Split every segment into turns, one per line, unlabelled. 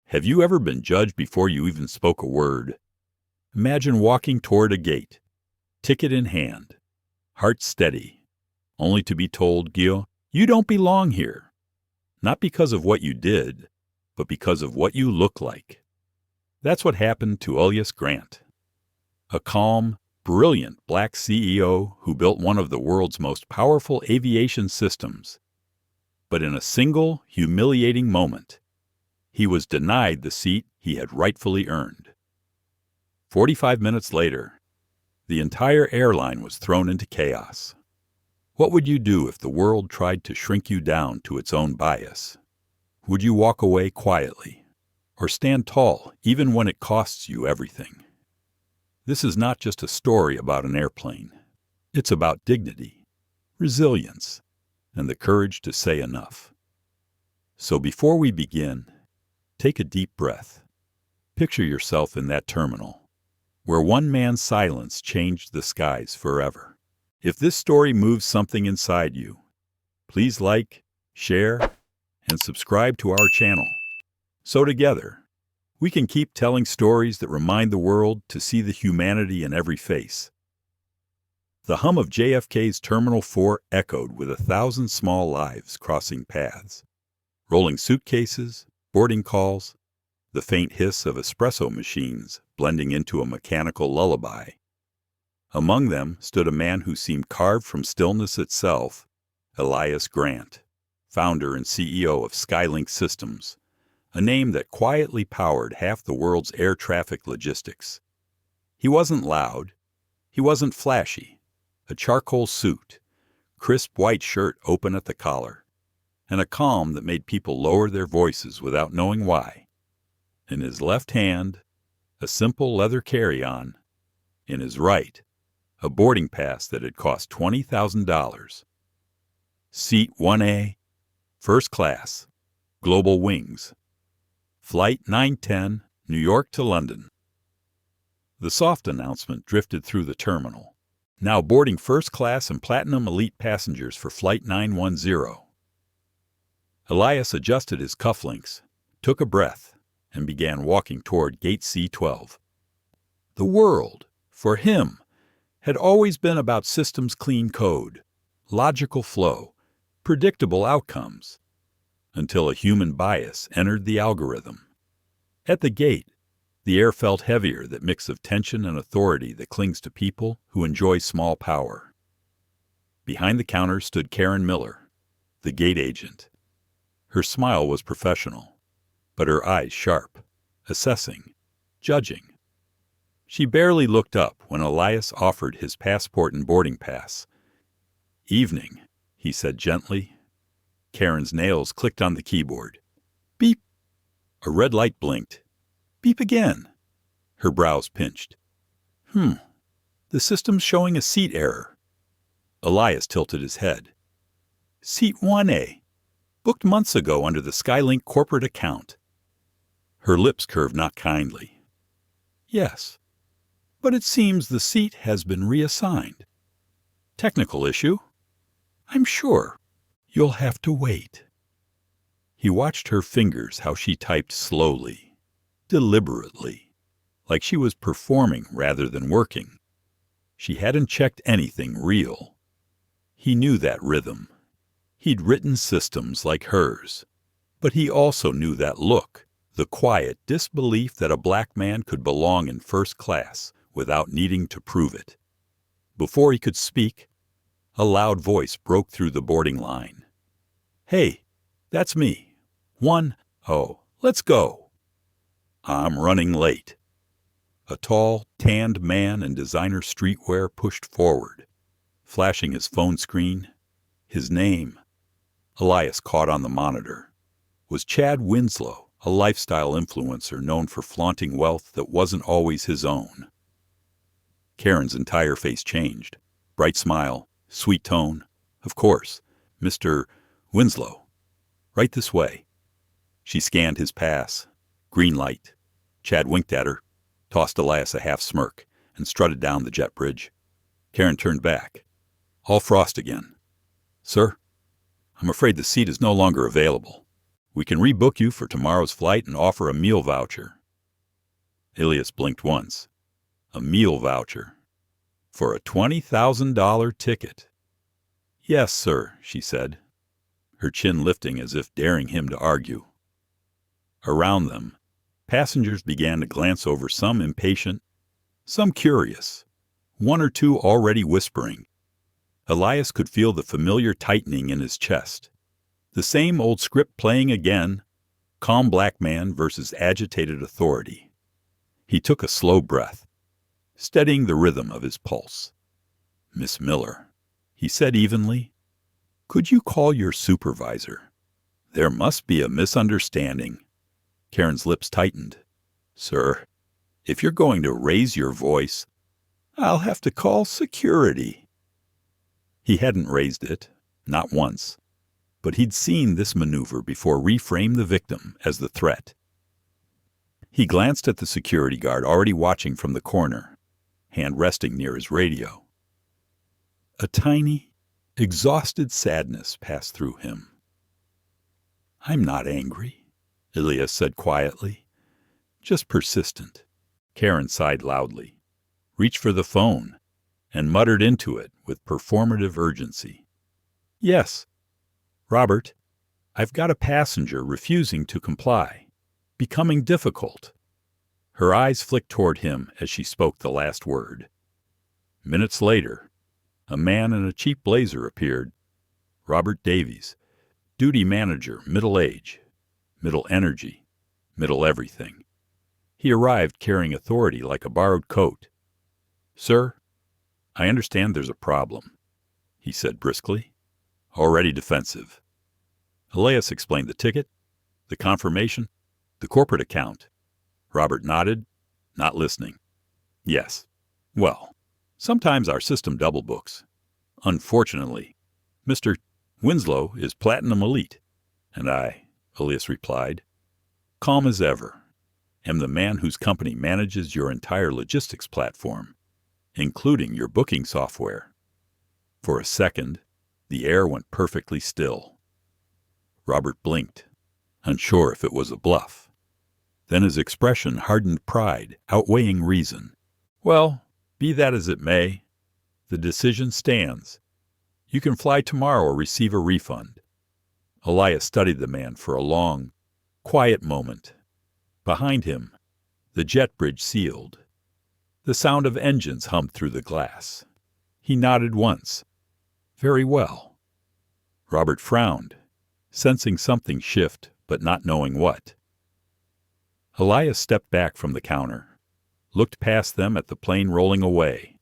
Have you ever been judged before you even spoke a word? Imagine walking toward a gate, ticket in hand, heart steady, only to be told, Gil, you don't belong here. Not because of what you did, but because of what you look like. That's what happened to Elias Grant, a calm, brilliant black CEO who built one of the world's most powerful aviation systems. But in a single, humiliating moment, he was denied the seat he had rightfully earned. 45 minutes later, the entire airline was thrown into chaos. What would you do if the world tried to shrink you down to its own bias? Would you walk away quietly, or stand tall even when it costs you everything? This is not just a story about an airplane. It's about dignity, resilience, and the courage to say enough. So before we begin, take a deep breath. Picture yourself in that terminal, where one man's silence changed the skies forever. If this story moves something inside you, please like, share, and subscribe to our channel. So together, we can keep telling stories that remind the world to see the humanity in every face. The hum of JFK's Terminal 4 echoed with 1,000 small lives crossing paths. Rolling suitcases, boarding calls, the faint hiss of espresso machines blending into a mechanical lullaby. Among them stood a man who seemed carved from stillness itself, Elias Grant, founder and CEO of SkyLink Systems, a name that quietly powered half the world's air traffic logistics. He wasn't loud. He wasn't flashy. A charcoal suit, crisp white shirt open at the collar, and a calm that made people lower their voices without knowing why. In his left hand, a simple leather carry-on. In his right, a boarding pass that had cost $20,000. Seat 1A, first class, global wings. Flight 910, New York to London. The soft announcement drifted through the terminal. Now boarding first class and platinum elite passengers for Flight 910. Elias adjusted his cufflinks, took a breath, and began walking toward Gate C12. The world, for him, had always been about systems clean code, logical flow, predictable outcomes, until a human bias entered the algorithm. At the gate, the air felt heavier, that mix of tension and authority that clings to people who enjoy small power. Behind the counter stood Karen Miller, the gate agent. Her smile was professional, but her eyes sharp, assessing, judging. She barely looked up when Elias offered his passport and boarding pass. "Evening," he said gently. Karen's nails clicked on the keyboard. Beep. A red light blinked. Beep again. Her brows pinched. The system's showing a seat error. Elias tilted his head. Seat 1A. Booked months ago under the SkyLink corporate account. Her lips curved not kindly. Yes, but it seems the seat has been reassigned. Technical issue? I'm sure. You'll have to wait. He watched her fingers, how she typed slowly, deliberately, like she was performing rather than working. She hadn't checked anything real. He knew that rhythm. He'd written systems like hers. But he also knew that look, the quiet disbelief that a black man could belong in first class without needing to prove it. Before he could speak, a loud voice broke through the boarding line. Hey, that's me. 1-0, let's go. I'm running late. A tall, tanned man in designer streetwear pushed forward, flashing his phone screen. His name, Elias caught on the monitor, was Chad Winslow, a lifestyle influencer known for flaunting wealth that wasn't always his own. Karen's entire face changed. Bright smile, sweet tone. Of course, Mr. Winslow. Right this way. She scanned his pass. Green light. Chad winked at her, tossed Elias a half smirk, and strutted down the jet bridge. Karen turned back. All frost again. Sir, I'm afraid the seat is no longer available. We can rebook you for tomorrow's flight and offer a meal voucher. Elias blinked once. A meal voucher. For a $20,000 ticket. Yes, sir, she said, her chin lifting as if daring him to argue. Around them, passengers began to glance over, some impatient, some curious, one or two already whispering. Elias could feel the familiar tightening in his chest. The same old script playing again, calm black man versus agitated authority. He took a slow breath, steadying the rhythm of his pulse. Miss Miller, he said evenly, could you call your supervisor? There must be a misunderstanding. Karen's lips tightened. Sir, if you're going to raise your voice, I'll have to call security. He hadn't raised it, not once, but he'd seen this maneuver before reframe the victim as the threat. He glanced at the security guard already watching from the corner, hand resting near his radio. A tiny, exhausted sadness passed through him. I'm not angry, Elias said quietly, just persistent. Karen sighed loudly, reached for the phone, and muttered into it with performative urgency. Yes, Robert, I've got a passenger refusing to comply, becoming difficult. Her eyes flicked toward him as she spoke the last word. Minutes later, a man in a cheap blazer appeared. Robert Davies, duty manager, middle age, middle energy, middle everything. He arrived carrying authority like a borrowed coat. Sir, I understand there's a problem, he said briskly, already defensive. Elias explained the ticket, the confirmation, the corporate account. Robert nodded, not listening. Yes. Well, sometimes our system double books. Unfortunately, Mr. Winslow is Platinum Elite, and I, Elias replied, calm as ever, am the man whose company manages your entire logistics platform, including your booking software. For a second, the air went perfectly still. Robert blinked, unsure if it was a bluff. Then his expression hardened pride, outweighing reason. Well, be that as it may, the decision stands. You can fly tomorrow or receive a refund. Elias studied the man for a long, quiet moment. Behind him, the jet bridge sealed. The sound of engines hummed through the glass. He nodded once. Very well. Robert frowned, sensing something shift, but not knowing what. Elias stepped back from the counter, looked past them at the plane rolling away,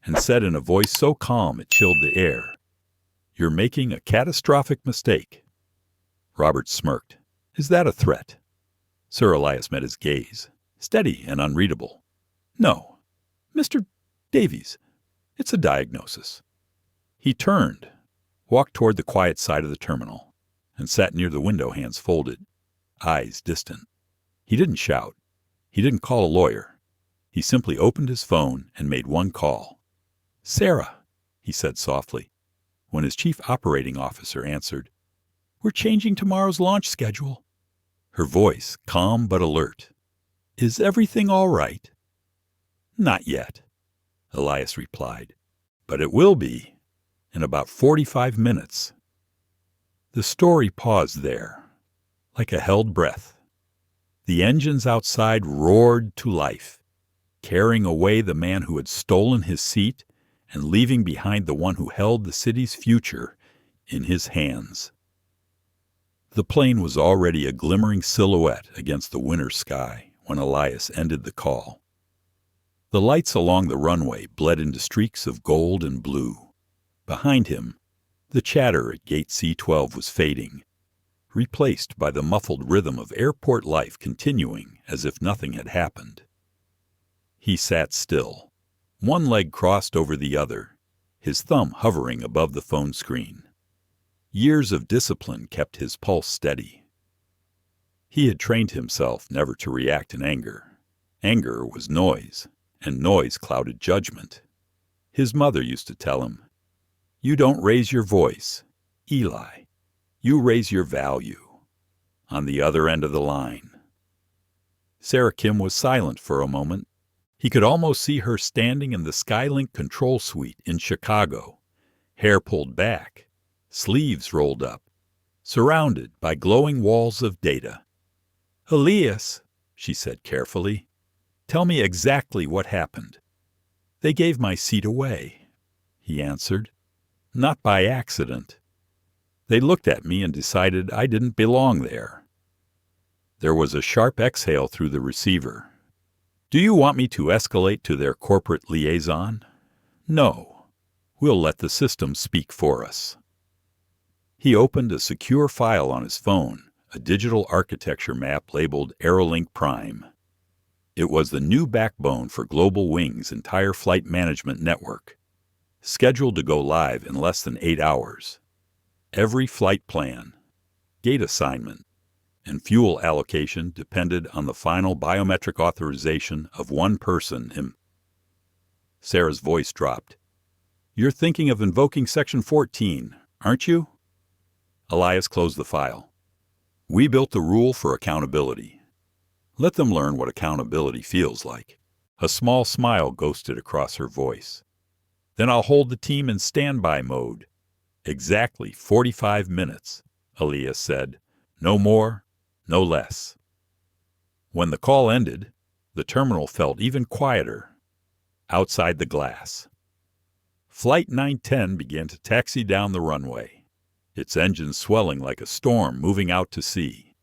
and said in a voice so calm it chilled the air, You're making a catastrophic mistake. Robert smirked. Is that a threat? Sir Elias met his gaze, steady and unreadable. No, Mr. Davies, it's a diagnosis. He turned, walked toward the quiet side of the terminal, and sat near the window, hands folded, eyes distant. He didn't shout. He didn't call a lawyer. He simply opened his phone and made one call. Sarah, he said softly, when his chief operating officer answered, We're changing tomorrow's launch schedule. Her voice, calm but alert. Is everything all right? Not yet, Elias replied, but it will be in about 45 minutes. The story paused there, like a held breath. The engines outside roared to life, carrying away the man who had stolen his seat and leaving behind the one who held the city's future in his hands. The plane was already a glimmering silhouette against the winter sky when Elias ended the call. The lights along the runway bled into streaks of gold and blue. Behind him, the chatter at Gate C-12 was fading, replaced by the muffled rhythm of airport life continuing as if nothing had happened. He sat still, one leg crossed over the other, his thumb hovering above the phone screen. Years of discipline kept his pulse steady. He had trained himself never to react in anger. Anger was noise, and noise clouded judgment. His mother used to tell him, You don't raise your voice, Eli. You raise your value. on the other end of the line. Sarah Kim was silent for a moment. He could almost see her standing in the SkyLink control suite in Chicago, hair pulled back, sleeves rolled up, surrounded by glowing walls of data. "Elias," she said carefully, "tell me exactly what happened." "They gave my seat away," he answered. "Not by accident. They looked at me and decided I didn't belong there." There was a sharp exhale through the receiver. "Do you want me to escalate to their corporate liaison?" "No. We'll let the system speak for us." He opened a secure file on his phone, a digital architecture map labeled Airlink Prime. It was the new backbone for Global Wings' entire flight management network, scheduled to go live in less than 8 hours. Every flight plan, gate assignment, and fuel allocation depended on the final biometric authorization of one person, him. Sarah's voice dropped. "You're thinking of invoking Section 14, aren't you?" Elias closed the file. "We built the rule for accountability. Let them learn what accountability feels like." A small smile ghosted across her voice. "Then I'll hold the team in standby mode. Exactly 45 minutes, Elias said. No more, no less." When the call ended, the terminal felt even quieter. Outside the glass, Flight 910 began to taxi down the runway, its engines swelling like a storm moving out to sea.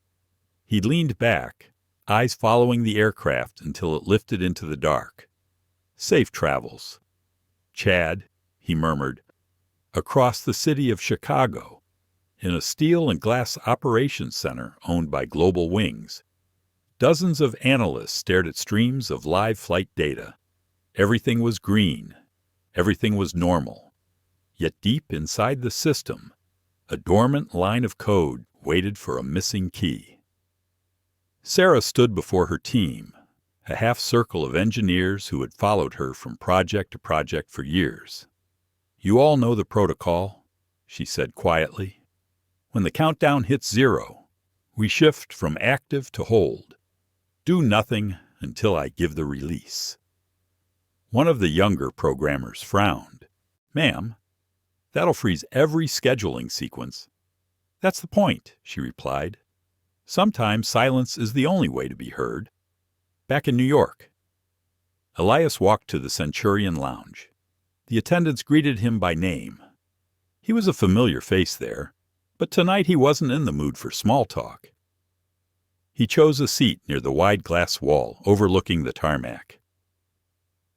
He leaned back, eyes following the aircraft until it lifted into the dark. "Safe travels." "Chad," he murmured, across the city of Chicago, in a steel and glass operations center owned by Global Wings. Dozens of analysts stared at streams of live flight data. Everything was green. Everything was normal. Yet deep inside the system, a dormant line of code waited for a missing key. Sarah stood before her team, a half circle of engineers who had followed her from project to project for years. "You all know the protocol," she said quietly. "When the countdown hits 0, we shift from active to hold. Do nothing until I give the release." One of the younger programmers frowned. "Ma'am, that'll freeze every scheduling sequence." "That's the point," she replied. "Sometimes silence is the only way to be heard." Back in New York, Elias walked to the Centurion Lounge. The attendants greeted him by name. He was a familiar face there, but tonight he wasn't in the mood for small talk. He chose a seat near the wide glass wall overlooking the tarmac.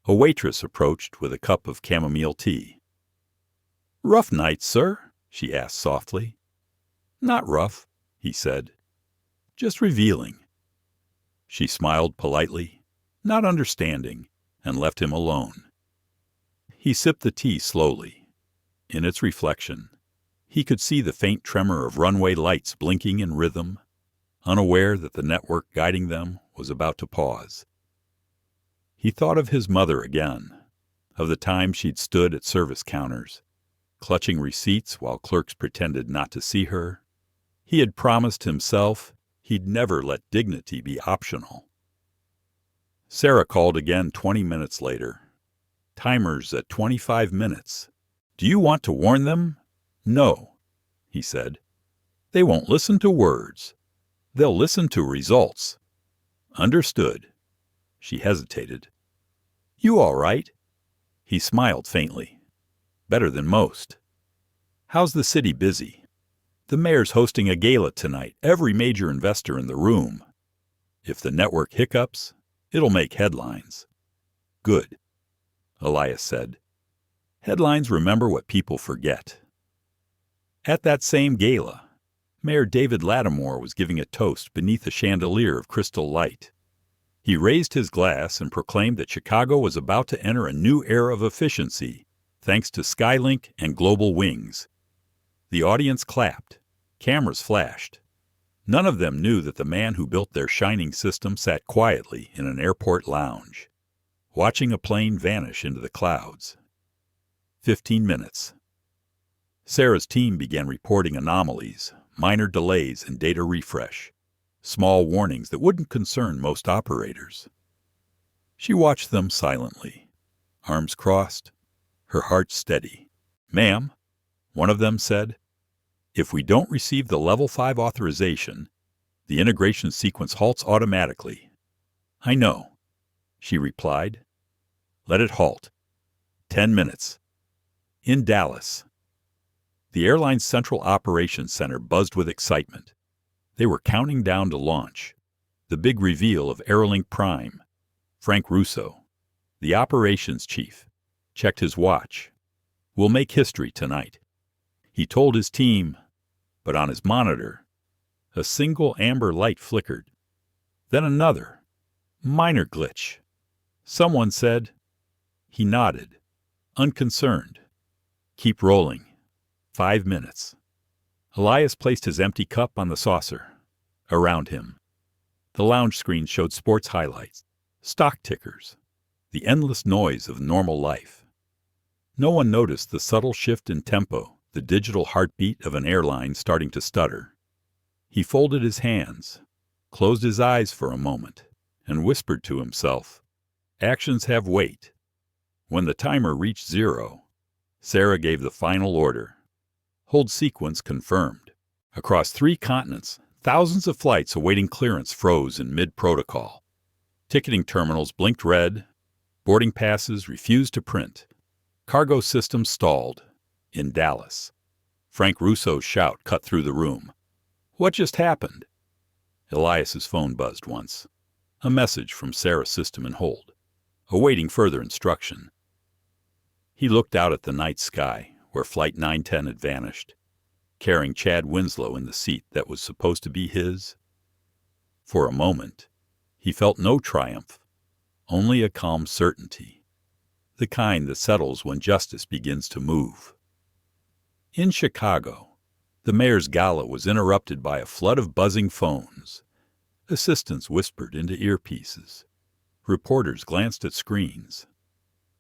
A waitress approached with a cup of chamomile tea. "Rough night, sir?" she asked softly. "Not rough," he said. "Just revealing." She smiled politely, not understanding, and left him alone. He sipped the tea slowly. In its reflection, he could see the faint tremor of runway lights blinking in rhythm, unaware that the network guiding them was about to pause. He thought of his mother again, of the time she'd stood at service counters, clutching receipts while clerks pretended not to see her. He had promised himself he'd never let dignity be optional. Sarah called again 20 minutes later. Timers at 25 minutes. "Do you want to warn them?" "No," he said. "They won't listen to words. They'll listen to results." "Understood." She hesitated. "You all right?" He smiled faintly. "Better than most." "How's the city busy?" "The mayor's hosting a gala tonight, every major investor in the room. If the network hiccups, it'll make headlines." "Good," Elias said. "Headlines remember what people forget." At that same gala, Mayor David Lattimore was giving a toast beneath a chandelier of crystal light. He raised his glass and proclaimed that Chicago was about to enter a new era of efficiency, thanks to SkyLink and Global Wings. The audience clapped. Cameras flashed. None of them knew that the man who built their shining system sat quietly in an airport lounge, watching a plane vanish into the clouds. 15 minutes. Sarah's team began reporting anomalies, minor delays in data refresh. small warnings that wouldn't concern most operators. She watched them silently, arms crossed, her heart steady. "Ma'am," one of them said, "if we don't receive the Level 5 authorization, the integration sequence halts automatically." "I know," she replied. "Let it halt. 10 minutes. In Dallas." The airline's Central Operations Center buzzed with excitement. They were counting down to launch. The big reveal of Airlink Prime. Frank Russo, the operations chief, checked his watch. "We'll make history tonight," he told his team, but on his monitor, a single amber light flickered. Then another. Minor glitch. Someone said. He nodded, unconcerned. "Keep rolling. 5 minutes." Elias placed his empty cup on the saucer. Around him, the lounge screen showed sports highlights, stock tickers, the endless noise of normal life. No one noticed the subtle shift in tempo, the digital heartbeat of an airline starting to stutter. He folded his hands, closed his eyes for a moment, and whispered to himself, "Actions have weight." When the timer reached 0, Sarah gave the final order. Hold sequence confirmed. Across 3 continents, thousands of flights awaiting clearance froze in mid-protocol. Ticketing terminals blinked red. Boarding passes refused to print. Cargo systems stalled. In Dallas. Frank Russo's shout cut through the room. "What just happened?" Elias's phone buzzed once. A message from Sarah's system in hold, awaiting further instruction. He looked out at the night sky, where Flight 910 had vanished, carrying Chad Winslow in the seat that was supposed to be his. For a moment, he felt no triumph, only a calm certainty, the kind that settles when justice begins to move. In Chicago, the mayor's gala was interrupted by a flood of buzzing phones. Assistants whispered into earpieces. Reporters glanced at screens.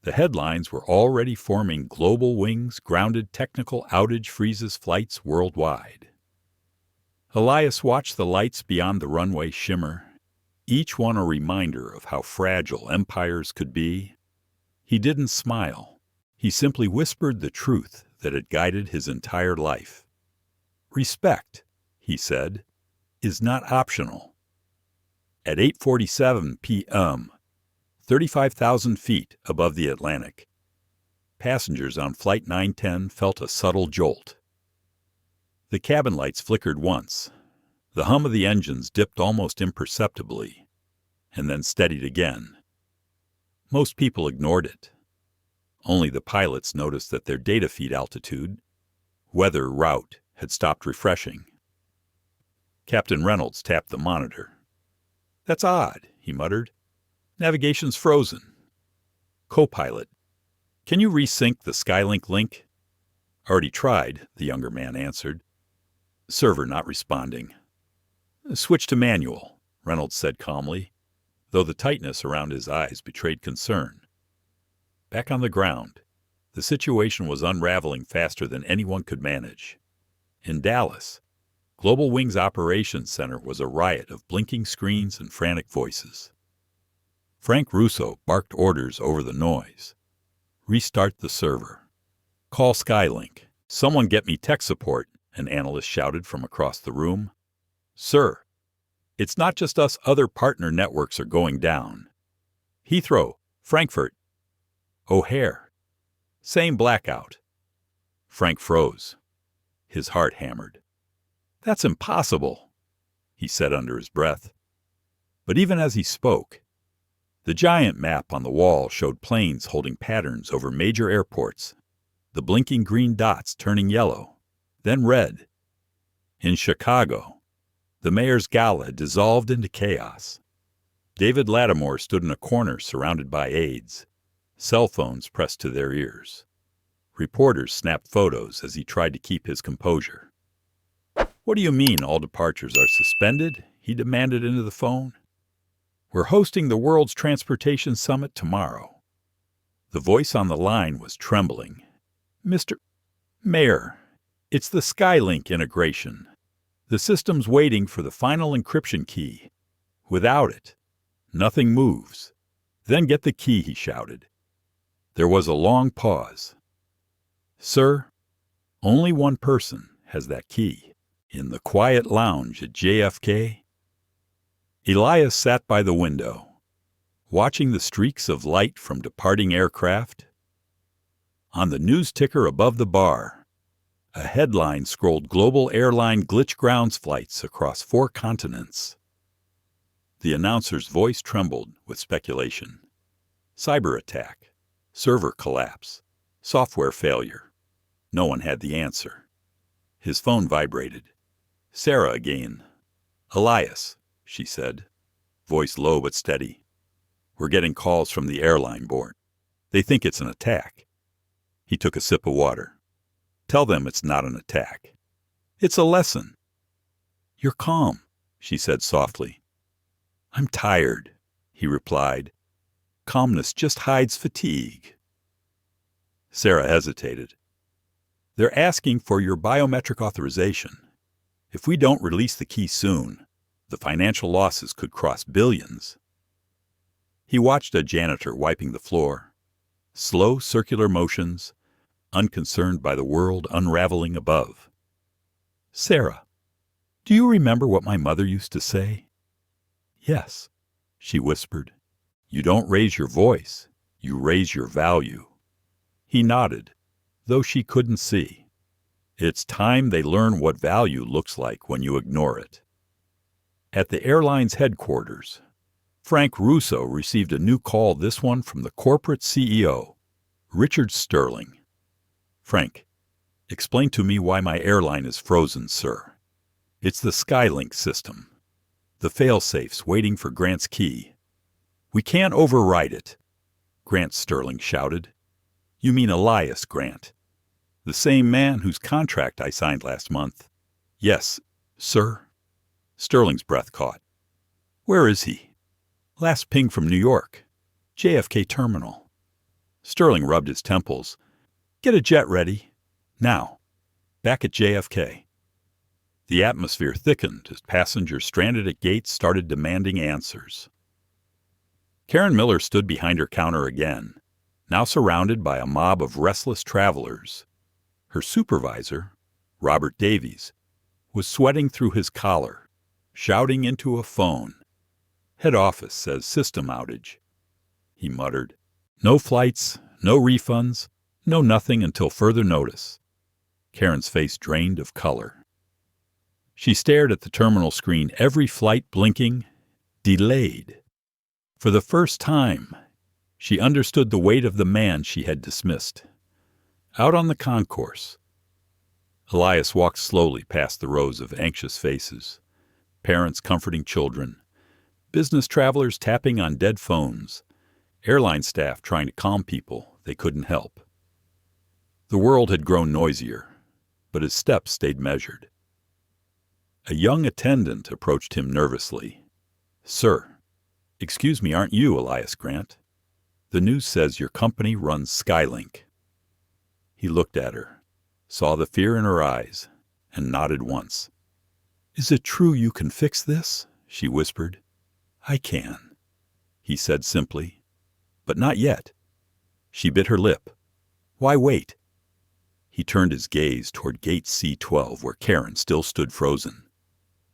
The headlines were already forming: Global Wings grounded technical outage freezes flights worldwide. Elias watched the lights beyond the runway shimmer, each one a reminder of how fragile empires could be. He didn't smile. He simply whispered the truth that had guided his entire life. "Respect," he said, "is not optional." At 8:47 p.m., 35,000 feet above the Atlantic, passengers on Flight 910 felt a subtle jolt. The cabin lights flickered once. The hum of the engines dipped almost imperceptibly, and then steadied again. Most people ignored it. Only the pilots noticed that their data feed altitude, weather route, had stopped refreshing. Captain Reynolds tapped the monitor. "That's odd," he muttered. "Navigation's frozen." Co-pilot, "Can you resync the SkyLink link?" "Already tried," the younger man answered. Server not responding. "Switch to manual," Reynolds said calmly, though the tightness around his eyes betrayed concern. Back on the ground, the situation was unraveling faster than anyone could manage. In Dallas, Global Wings Operations Center was a riot of blinking screens and frantic voices. Frank Russo barked orders over the noise. "Restart the server." "Call SkyLink. Someone get me tech support," an analyst shouted from across the room. "Sir, it's not just us, other partner networks are going down. Heathrow, Frankfurt, O'Hare. Same blackout." Frank froze. His heart hammered. "That's impossible," he said under his breath. But even as he spoke, the giant map on the wall showed planes holding patterns over major airports, the blinking green dots turning yellow, then red. In Chicago, the mayor's gala had dissolved into chaos. David Lattimore stood in a corner surrounded by aides, cell phones pressed to their ears. Reporters snapped photos as he tried to keep his composure. "What do you mean all departures are suspended?" he demanded into the phone. "We're hosting the World's Transportation Summit tomorrow." The voice on the line was trembling. "Mr. Mayor, it's the SkyLink integration. The system's waiting for the final encryption key. Without it, nothing moves. Then get the key, he shouted. There was a long pause. Sir, only one person has that key. In the quiet lounge at JFK, Elias sat by the window, watching the streaks of light from departing aircraft. On the news ticker above the bar, a headline scrolled Global Airline glitch grounds flights across 4 continents. The announcer's voice trembled with speculation. Cyber attack, server collapse, software failure. No one had the answer. His phone vibrated. Sarah again. Elias, she said, voice low but steady. We're getting calls from the airline board. They think it's an attack. He took a sip of water. Tell them it's not an attack. It's a lesson. You're calm, she said softly. I'm tired, he replied. Calmness just hides fatigue. Sarah hesitated. They're asking for your biometric authorization. If we don't release the key soon, the financial losses could cross billions. He watched a janitor wiping the floor. Slow circular motions, unconcerned by the world unraveling above. Sarah, do you remember what my mother used to say? Yes, she whispered. You don't raise your voice, you raise your value. He nodded, though she couldn't see. It's time they learn what value looks like when you ignore it. At the airline's headquarters, Frank Russo received a new call, this one from the corporate CEO, Richard Sterling. Frank, explain to me why my airline is frozen, sir. It's the SkyLink system. The fail-safe's waiting for Grant's key. We can't override it, Grant, Sterling shouted. You mean Elias Grant, the same man whose contract I signed last month? Yes, sir. Sterling's breath caught. Where is he? Last ping from New York. JFK terminal. Sterling rubbed his temples. Get a jet ready. Now. Back at JFK. The atmosphere thickened as passengers stranded at gates started demanding answers. Karen Miller stood behind her counter again, now surrounded by a mob of restless travelers. Her supervisor, Robert Davies, was sweating through his collar, shouting into a phone. Head office says system outage. He muttered. No flights, no refunds, no nothing until further notice. Karen's face drained of color. She stared at the terminal screen, every flight blinking, delayed. For the first time, she understood the weight of the man she had dismissed. Out on the concourse, Elias walked slowly past the rows of anxious faces, parents comforting children, business travelers tapping on dead phones, airline staff trying to calm people they couldn't help. The world had grown noisier, but his steps stayed measured. A young attendant approached him nervously. Sir, excuse me, aren't you Elias Grant? The news says your company runs SkyLink. He looked at her, saw the fear in her eyes, and nodded once. Is it true you can fix this? She whispered. I can, he said simply. But not yet. She bit her lip. Why wait? He turned his gaze toward gate C12 where Karen still stood frozen.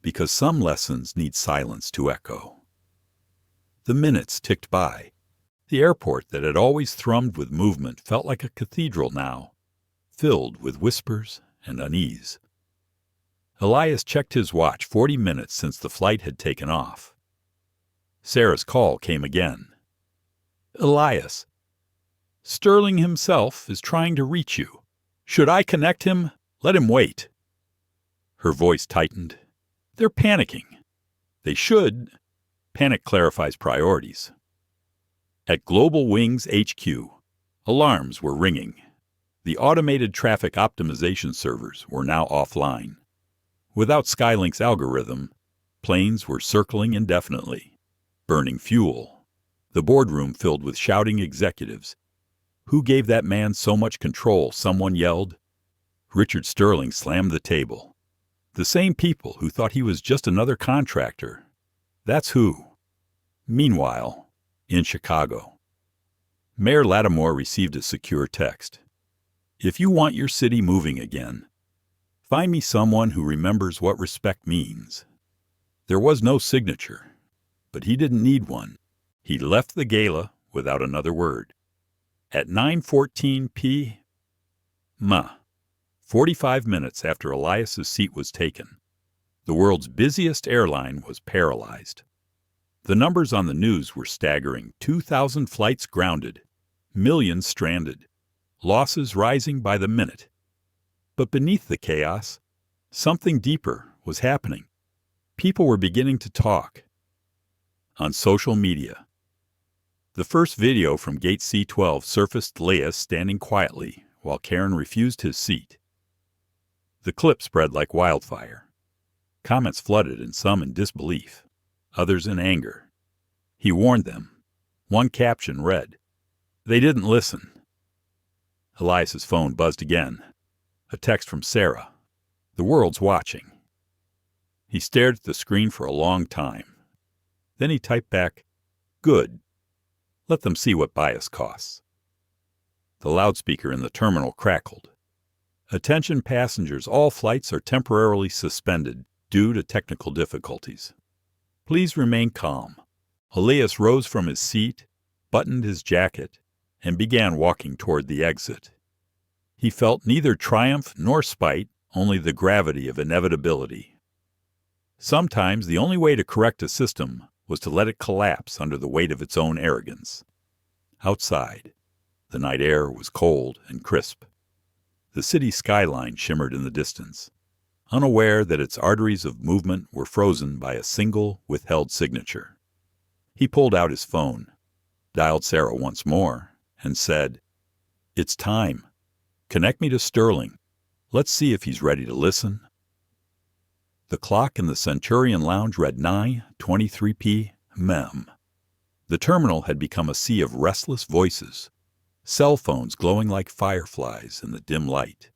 Because some lessons need silence to echo. The minutes ticked by. The airport that had always thrummed with movement felt like a cathedral now, filled with whispers and unease. Elias checked his watch, 40 minutes since the flight had taken off. Sarah's call came again. Elias, Sterling himself is trying to reach you. Should I connect him? Let him wait. Her voice tightened. They're panicking. They should. Panic clarifies priorities. At Global Wings HQ, alarms were ringing. The automated traffic optimization servers were now offline. Without SkyLink's algorithm, planes were circling indefinitely, burning fuel. The boardroom filled with shouting executives. Who gave that man so much control? Someone yelled. Richard Sterling slammed the table. The same people who thought he was just another contractor. That's who. Meanwhile, in Chicago, Mayor Lattimore received a secure text. If you want your city moving again, find me someone who remembers what respect means. There was no signature, but he didn't need one. He left the gala without another word. At 9:14 p.m., 45 minutes after Elias's seat was taken, the world's busiest airline was paralyzed. The numbers on the news were staggering: 2,000 flights grounded, millions stranded, losses rising by the minute. But beneath the chaos, something deeper was happening. People were beginning to talk. On social media, the first video from Gate C-12 surfaced Elias standing quietly while Karen refused his seat. The clip spread like wildfire. Comments flooded, and some in disbelief, others in anger. He warned them. One caption read, "They didn't listen." Elias's phone buzzed again. A text from Sarah. "The world's watching." He stared at the screen for a long time. Then he typed back, "Good. Let them see what bias costs." The loudspeaker in the terminal crackled. "Attention passengers, all flights are temporarily suspended due to technical difficulties. Please remain calm." Elias rose from his seat, buttoned his jacket, and began walking toward the exit. He felt neither triumph nor spite, only the gravity of inevitability. Sometimes the only way to correct a system was to let it collapse under the weight of its own arrogance. Outside, the night air was cold and crisp. The city skyline shimmered in the distance, unaware that its arteries of movement were frozen by a single withheld signature. He pulled out his phone, dialed Sarah once more, and said, "It's time. Connect me to Sterling. Let's see if he's ready to listen." The clock in the Centurion Lounge read 9:23 p.m. The terminal had become a sea of restless voices, cell phones glowing like fireflies in the dim light.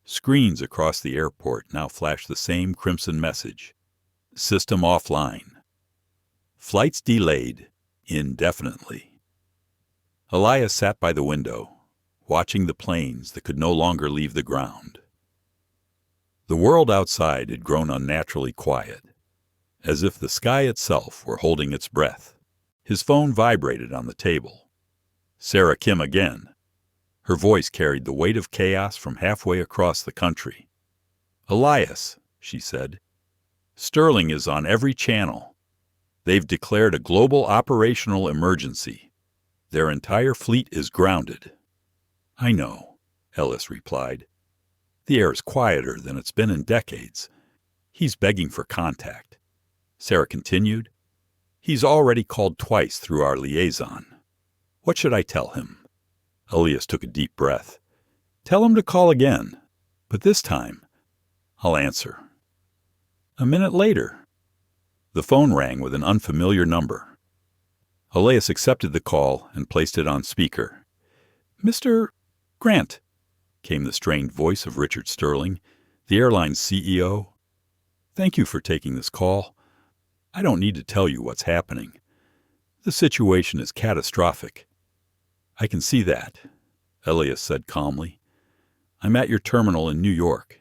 Screens across the airport now flashed the same crimson message: "System offline. Flights delayed indefinitely." Elias sat by the window, watching the planes that could no longer leave the ground. The world outside had grown unnaturally quiet, as if the sky itself were holding its breath. His phone vibrated on the table. Sarah Kim again. Her voice carried the weight of chaos from halfway across the country. "Elias," she said, "Sterling is on every channel. They've declared a global operational emergency. Their entire fleet is grounded." "I know," Elias replied. "The air is quieter than it's been in decades. He's begging for contact." Sarah continued, "He's already called twice through our liaison. What should I tell him?" Elias took a deep breath. "Tell him to call again, but this time I'll answer." A minute later, the phone rang with an unfamiliar number. Elias accepted the call and placed it on speaker. "Mr. Grant," came the strained voice of Richard Sterling, the airline's CEO. "Thank you for taking this call. I don't need to tell you what's happening. The situation is catastrophic." "I can see that," Elias said calmly. "I'm at your terminal in New York.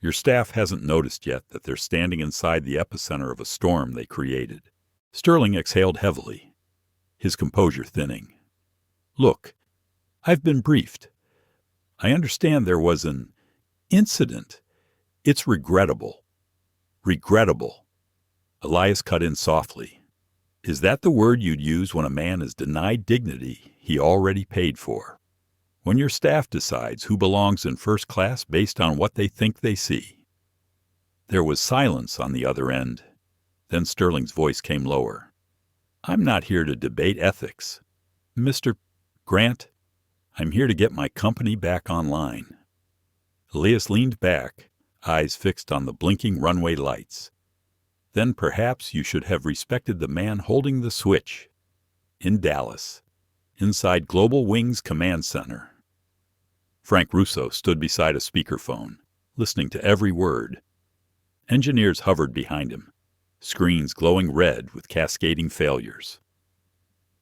Your staff hasn't noticed yet that they're standing inside the epicenter of a storm they created." Sterling exhaled heavily, his composure thinning. "Look, I've been briefed. I understand there was an incident. It's regrettable." "Regrettable." Elias cut in softly. "Is that the word you'd use when a man is denied dignity he already paid for? When your staff decides who belongs in first class based on what they think they see?" There was silence on the other end. Then Sterling's voice came lower. "I'm not here to debate ethics. Mr. Grant, I'm here to get my company back online." Elias leaned back, eyes fixed on the blinking runway lights. "Then perhaps you should have respected the man holding the switch. In Dallas, inside Global Wings Command Center." Frank Russo stood beside a speakerphone. listening to every word. Engineers hovered behind him, screens glowing red with cascading failures.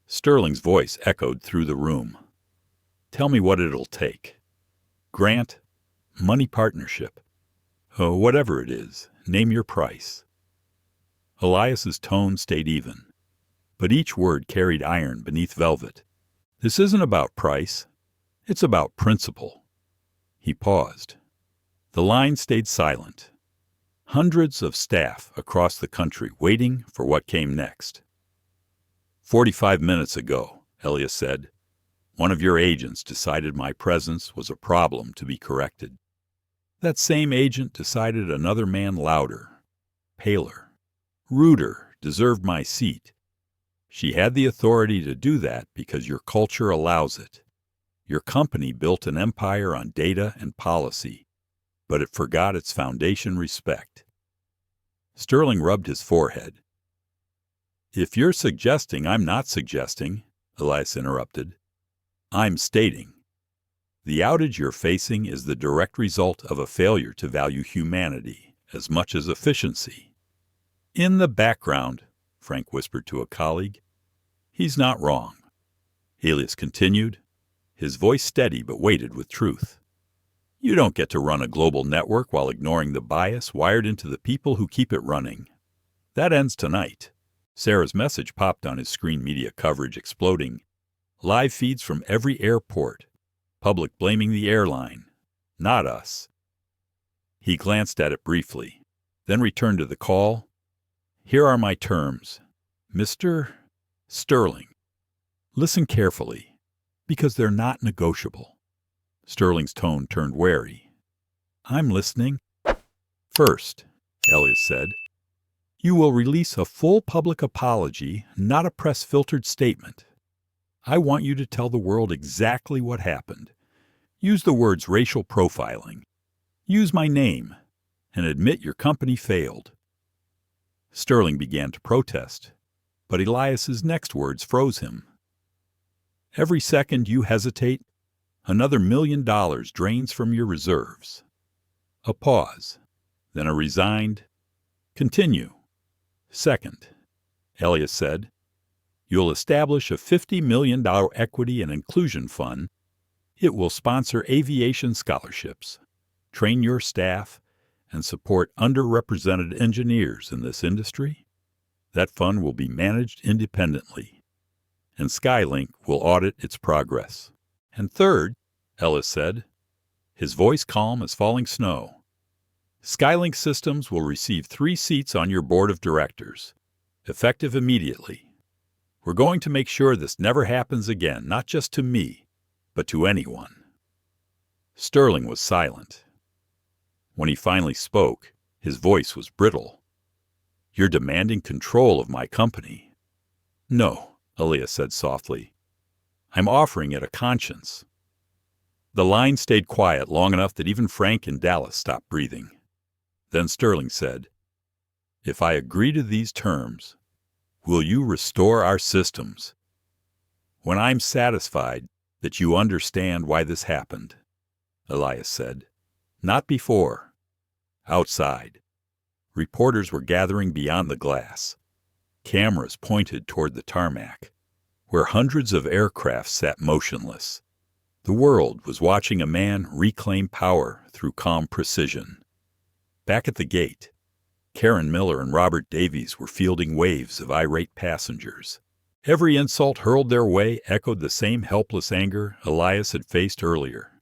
Sterling's voice echoed through the room. "Tell me what it'll take. Grant, money partnership. Oh, whatever it is, name your price." Elias's tone stayed even, but each word carried iron beneath velvet. "This isn't about price. It's about principle." He paused. The line stayed silent. Hundreds of staff across the country waiting for what came next. 45 minutes ago, Elias said, one of your agents decided my presence was a problem to be corrected. That same agent decided another man louder, paler, ruder deserved my seat. She had the authority to do that because your culture allows it. Your company built an empire on data and policy, but it forgot its foundation respect. Sterling rubbed his forehead. "If you're suggesting I'm not suggesting," Elias interrupted, "I'm stating. The outage you're facing is the direct result of a failure to value humanity as much as efficiency." "In the background," Frank whispered to a colleague. "He's not wrong." Elias continued, his voice steady but weighted with truth. "You don't get to run a global network while ignoring the bias wired into the people who keep it running. That ends tonight." Sarah's message popped on his screen media coverage, exploding. Live feeds from every airport. Public blaming the airline, not us. He glanced at it briefly, then returned to the call. "Here are my terms. Mr. Sterling, listen carefully, because they're not negotiable." Sterling's tone turned wary. "I'm listening." "First," Elias said, "you will release a full public apology, not a press-filtered statement. I want you to tell the world exactly what happened. Use the words racial profiling. Use my name, and admit your company failed." Sterling began to protest, but Elias's next words froze him. "Every second you hesitate, another $1 million drains from your reserves." A pause, then a resigned, "Continue." "Second," Elias said, "you'll establish a $50 million equity and inclusion fund. It will sponsor aviation scholarships, train your staff, and support underrepresented engineers in this industry. That fund will be managed independently, and SkyLink will audit its progress. And third," Elias said, his voice calm as falling snow, "SkyLink Systems will receive 3 seats on your board of directors, effective immediately. We're going to make sure this never happens again, not just to me, but to anyone." Sterling was silent. When he finally spoke, his voice was brittle. "You're demanding control of my company." "No," Elias said softly. "I'm offering it a conscience." The line stayed quiet long enough that even Frank in Dallas stopped breathing. Then Sterling said, "If I agree to these terms, will you restore our systems? When I'm satisfied that you understand why this happened," Elias said. "Not before." Outside, reporters were gathering beyond the glass. Cameras pointed toward the tarmac, where hundreds of aircraft sat motionless. The world was watching a man reclaim power through calm precision. Back at the gate, Karen Miller and Robert Davies were fielding waves of irate passengers. Every insult hurled their way echoed the same helpless anger Elias had faced earlier.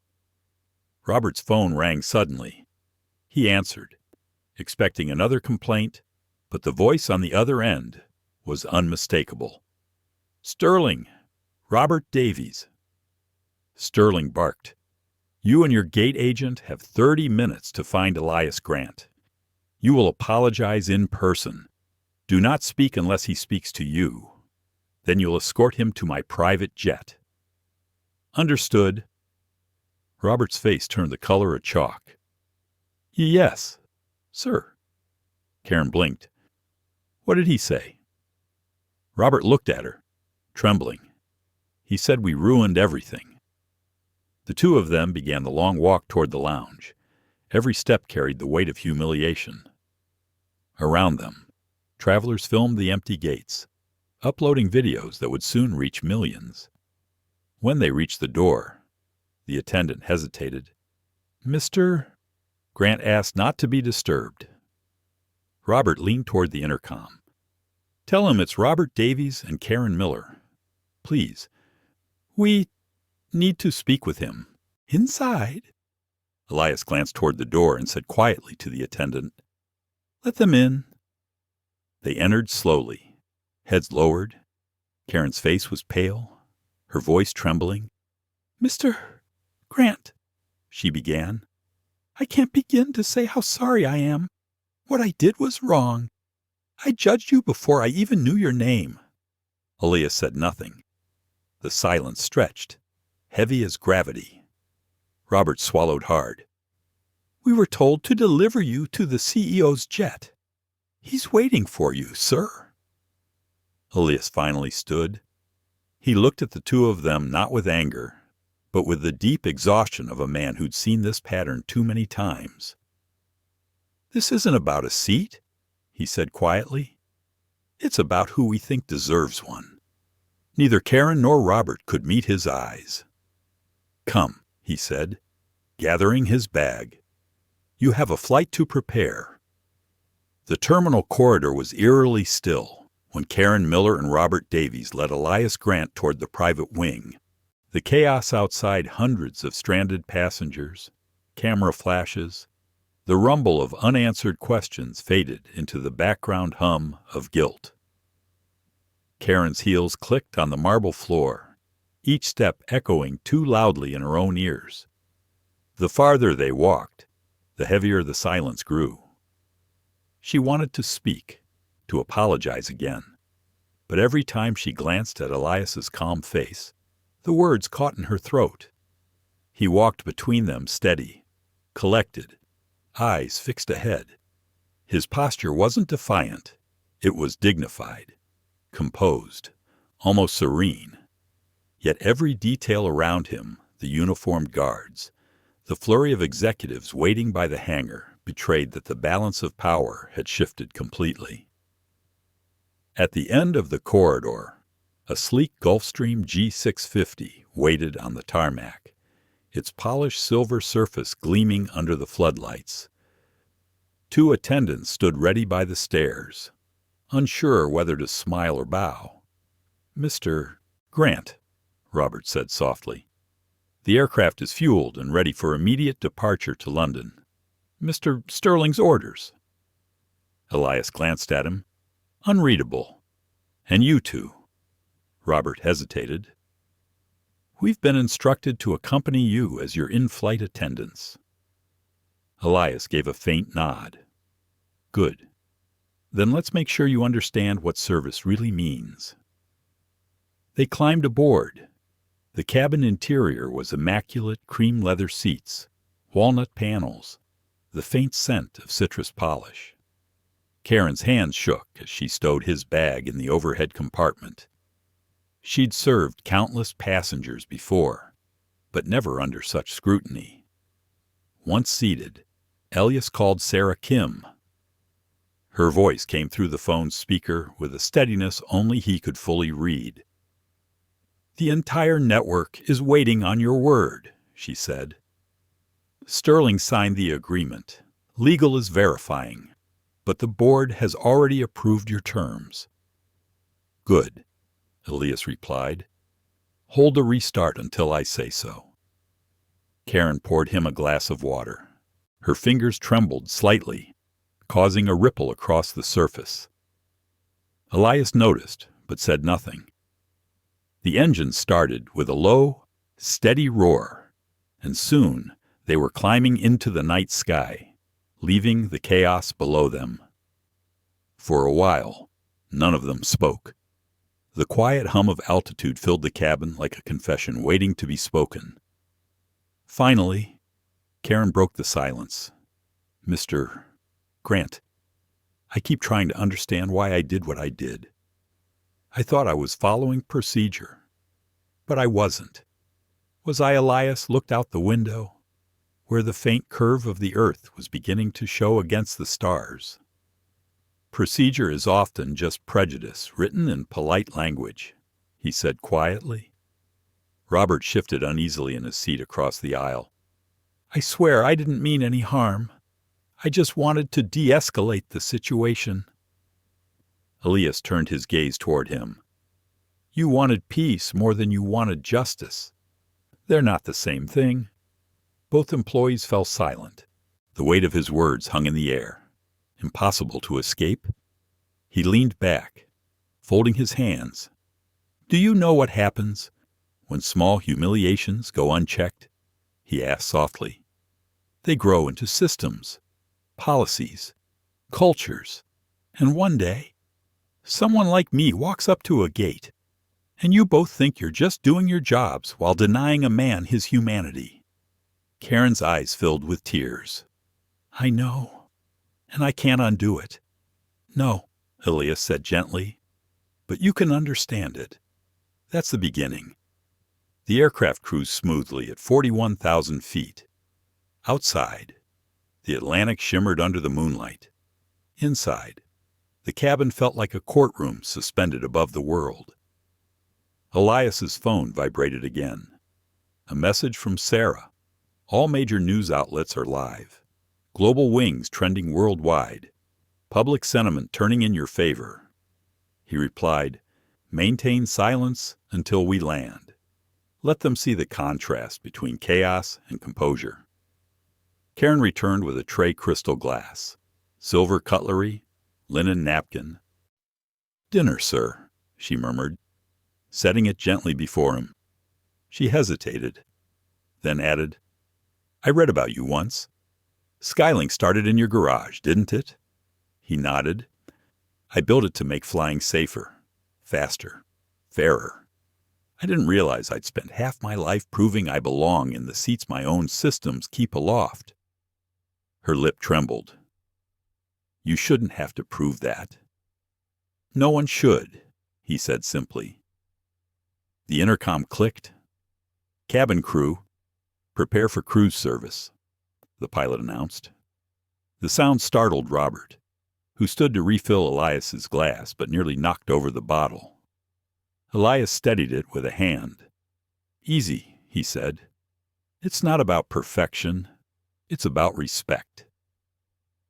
Robert's phone rang suddenly. He answered, expecting another complaint, but the voice on the other end was unmistakable. "Sterling, Robert Davies." Sterling barked, "You and your gate agent have 30 minutes to find Elias Grant. You will apologize in person. Do not speak unless he speaks to you. Then you'll escort him to my private jet." "Understood." Robert's face turned the color of chalk. "Yes, sir." Karen blinked. "What did he say?" Robert looked at her, trembling. "He said we ruined everything." The two of them began the long walk toward the lounge. Every step carried the weight of humiliation. Around them, travelers filmed the empty gates, uploading videos that would soon reach millions. When they reached the door, the attendant hesitated. "Mr. Grant asked not to be disturbed. Robert leaned toward the intercom. "Tell him it's Robert Davies and Karen Miller. Please, we need to speak with him. Inside." Elias glanced toward the door and said quietly to the attendant, "Let them in." They entered slowly, heads lowered. Karen's face was pale, her voice trembling. "Mr. Grant," she began, "I can't begin to say how sorry I am. What I did was wrong. I judged you before I even knew your name." Elias said nothing. The silence stretched, heavy as gravity. Robert swallowed hard. "We were told to deliver you to the CEO's jet. He's waiting for you, sir." Elias finally stood. He looked at the two of them not with anger, but with the deep exhaustion of a man who'd seen this pattern too many times. "This isn't about a seat," he said quietly. "It's about who we think deserves one." Neither Karen nor Robert could meet his eyes. "Come," he said, gathering his bag. "You have a flight to prepare." The terminal corridor was eerily still when Karen Miller and Robert Davies led Elias Grant toward the private wing. The chaos outside, hundreds of stranded passengers, camera flashes, the rumble of unanswered questions faded into the background hum of guilt. Karen's heels clicked on the marble floor, each step echoing too loudly in her own ears. The farther they walked, the heavier the silence grew. She wanted to speak, to apologize again, but every time she glanced at Elias's calm face, the words caught in her throat. He walked between them steady, collected, eyes fixed ahead. His posture wasn't defiant. It was dignified, composed, almost serene. Yet every detail around him, the uniformed guards, the flurry of executives waiting by the hangar, betrayed that the balance of power had shifted completely. At the end of the corridor, a sleek Gulfstream G650 waited on the tarmac, its polished silver surface gleaming under the floodlights. Two attendants stood ready by the stairs, unsure whether to smile or bow. "Mr. Grant," Robert said softly, "the aircraft is fueled and ready for immediate departure to London. Mr. Sterling's orders." Elias glanced at him, unreadable. "And you two?" Robert hesitated. "We've been instructed to accompany you as your in-flight attendants." Elias gave a faint nod. "Good. Then let's make sure you understand what service really means." They climbed aboard. The cabin interior was immaculate cream leather seats, walnut panels, the faint scent of citrus polish. Karen's hands shook as she stowed his bag in the overhead compartment. She'd served countless passengers before, but never under such scrutiny. Once seated, Elias called Sarah Kim. Her voice came through the phone's speaker with a steadiness only he could fully read. "The entire network is waiting on your word," she said. "Sterling signed the agreement. Legal is verifying, but the board has already approved your terms." "Good," Elias replied. "Hold a restart until I say so." Karen poured him a glass of water. Her fingers trembled slightly, causing a ripple across the surface. Elias noticed, but said nothing. The engine started with a low, steady roar, and soon they were climbing into the night sky, leaving the chaos below them. For a while, none of them spoke. The quiet hum of altitude filled the cabin like a confession waiting to be spoken. Finally, Karen broke the silence. "Mr. Grant, I keep trying to understand why I did what I did. I thought I was following procedure, but I wasn't. Was I Elias looked out the window? where the faint curve of the earth was beginning to show against the stars. "Procedure is often just prejudice written in polite language," he said quietly. Robert shifted uneasily in his seat across the aisle. "I swear I didn't mean any harm. I just wanted to de-escalate the situation." Elias turned his gaze toward him. "You wanted peace more than you wanted justice. They're not the same thing." Both employees fell silent. The weight of his words hung in the air. Impossible to escape? He leaned back, folding his hands. "Do you know what happens when small humiliations go unchecked?" he asked softly. "They grow into systems, policies, cultures, and one day, someone like me walks up to a gate, and you both think you're just doing your jobs while denying a man his humanity." Karen's eyes filled with tears. "I know, and I can't undo it." "No," Elias said gently, "but you can understand it. That's the beginning." The aircraft cruised smoothly at 41,000 feet. Outside, the Atlantic shimmered under the moonlight. Inside, the cabin felt like a courtroom suspended above the world. Elias's phone vibrated again. A message from Sarah. "All major news outlets are live. Global wings trending worldwide. Public sentiment turning in your favor." He replied, "Maintain silence until we land. Let them see the contrast between chaos and composure." Karen returned with a tray crystal glass, silver cutlery, linen napkin. "Dinner, sir," she murmured, setting it gently before him. She hesitated, then added, "I read about you once. SkyLink started in your garage, didn't it?" He nodded. "I built it to make flying safer, faster, fairer. I didn't realize I'd spent half my life proving I belong in the seats my own systems keep aloft." Her lip trembled. "You shouldn't have to prove that." "No one should," he said simply. The intercom clicked. "Cabin crew, prepare for cruise service," the pilot announced. The sound startled Robert, who stood to refill Elias's glass but nearly knocked over the bottle. Elias steadied it with a hand. "Easy," he said. "It's not about perfection. It's about respect."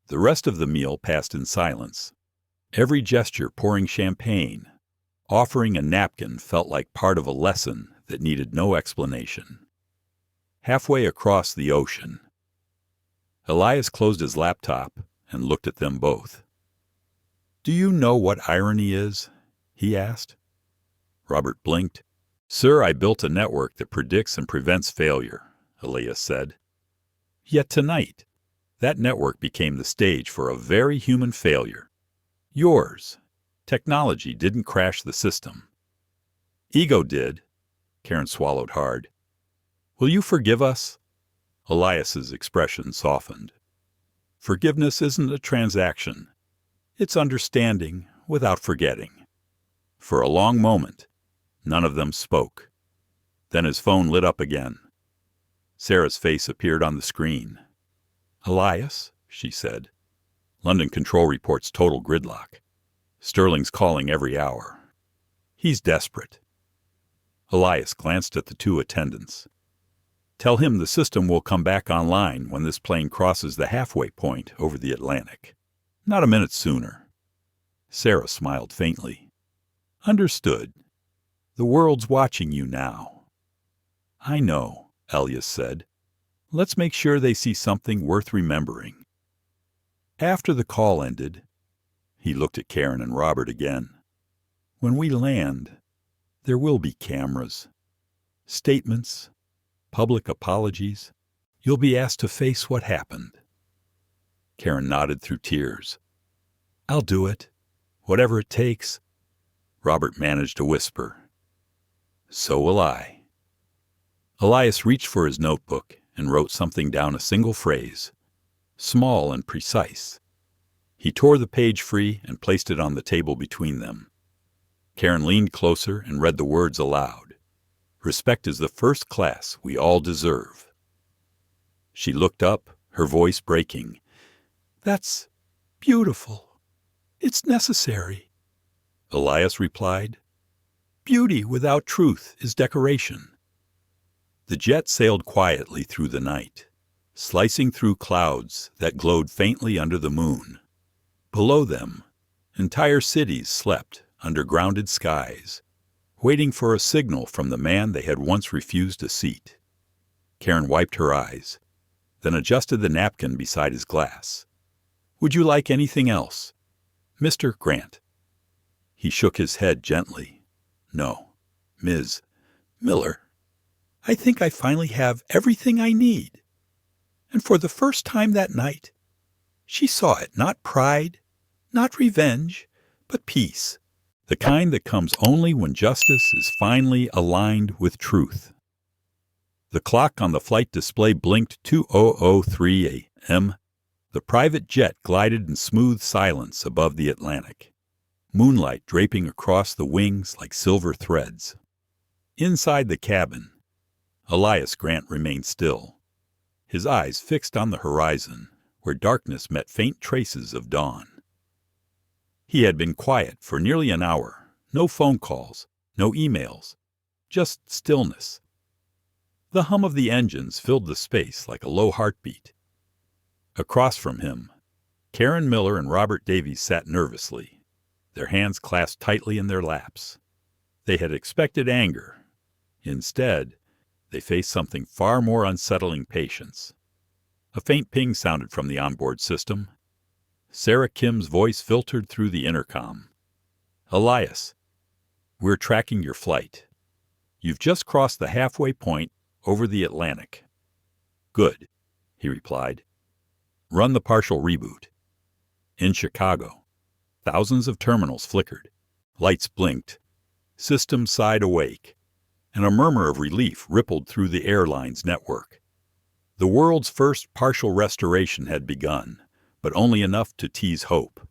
The rest of the meal passed in silence. Every gesture pouring champagne, offering a napkin felt like part of a lesson that needed no explanation. Halfway across the ocean, Elias closed his laptop and looked at them both. "Do you know what irony is?" he asked. Robert blinked. "Sir, I built a network that predicts and prevents failure," Elias said. "Yet tonight, that network became the stage for a very human failure. Yours. Technology didn't crash the system. Ego did." Karen swallowed hard. "Will you forgive us?" Elias's expression softened. "Forgiveness isn't a transaction. It's understanding without forgetting." For a long moment, none of them spoke. Then his phone lit up again. Sarah's face appeared on the screen. "Elias," she said. "London control reports total gridlock. Sterling's calling every hour. He's desperate." Elias glanced at the two attendants. "Tell him the system will come back online when this plane crosses the halfway point over the Atlantic. Not a minute sooner." Sarah smiled faintly. "Understood. The world's watching you now." "I know," Elias said. "Let's make sure they see something worth remembering." After the call ended, he looked at Karen and Robert again. "When we land, there will be cameras, statements, public apologies. You'll be asked to face what happened." Karen nodded through tears. "I'll do it, whatever it takes." Robert managed to whisper, "So will I." Elias reached for his notebook and wrote something down, a single phrase, small and precise. He tore the page free and placed it on the table between them. Karen leaned closer and read the words aloud. "Respect is the first class we all deserve." She looked up, her voice breaking. "That's beautiful. It's necessary." Elias replied, "Beauty without truth is decoration." The jet sailed quietly through the night, slicing through clouds that glowed faintly under the moon. Below them, entire cities slept under grounded skies, waiting for a signal from the man they had once refused a seat. Karen wiped her eyes, then adjusted the napkin beside his glass. "Would you like anything else, Mr. Grant?" He shook his head gently. "No, Ms. Miller. I think I finally have everything I need." And for the first time that night, she saw it, not pride, not revenge, but peace, the kind that comes only when justice is finally aligned with truth. The clock on the flight display blinked 20:03 a.m. The private jet glided in smooth silence above the Atlantic, moonlight draping across the wings like silver threads. Inside the cabin, Elias Grant remained still, his eyes fixed on the horizon where darkness met faint traces of dawn. He had been quiet for nearly an hour, no phone calls, no emails, just stillness. The hum of the engines filled the space like a low heartbeat. Across from him, Karen Miller and Robert Davies sat nervously, their hands clasped tightly in their laps. They had expected anger. Instead, they faced something far more unsettling: patience. A faint ping sounded from the onboard system. Sarah Kim's voice filtered through the intercom. "Elias, we're tracking your flight. You've just crossed the halfway point over the Atlantic." "Good," he replied. "Run the partial reboot." In Chicago, thousands of terminals flickered, lights blinked, systems sighed awake, and a murmur of relief rippled through the airlines network. The world's first partial restoration had begun, but only enough to tease hope.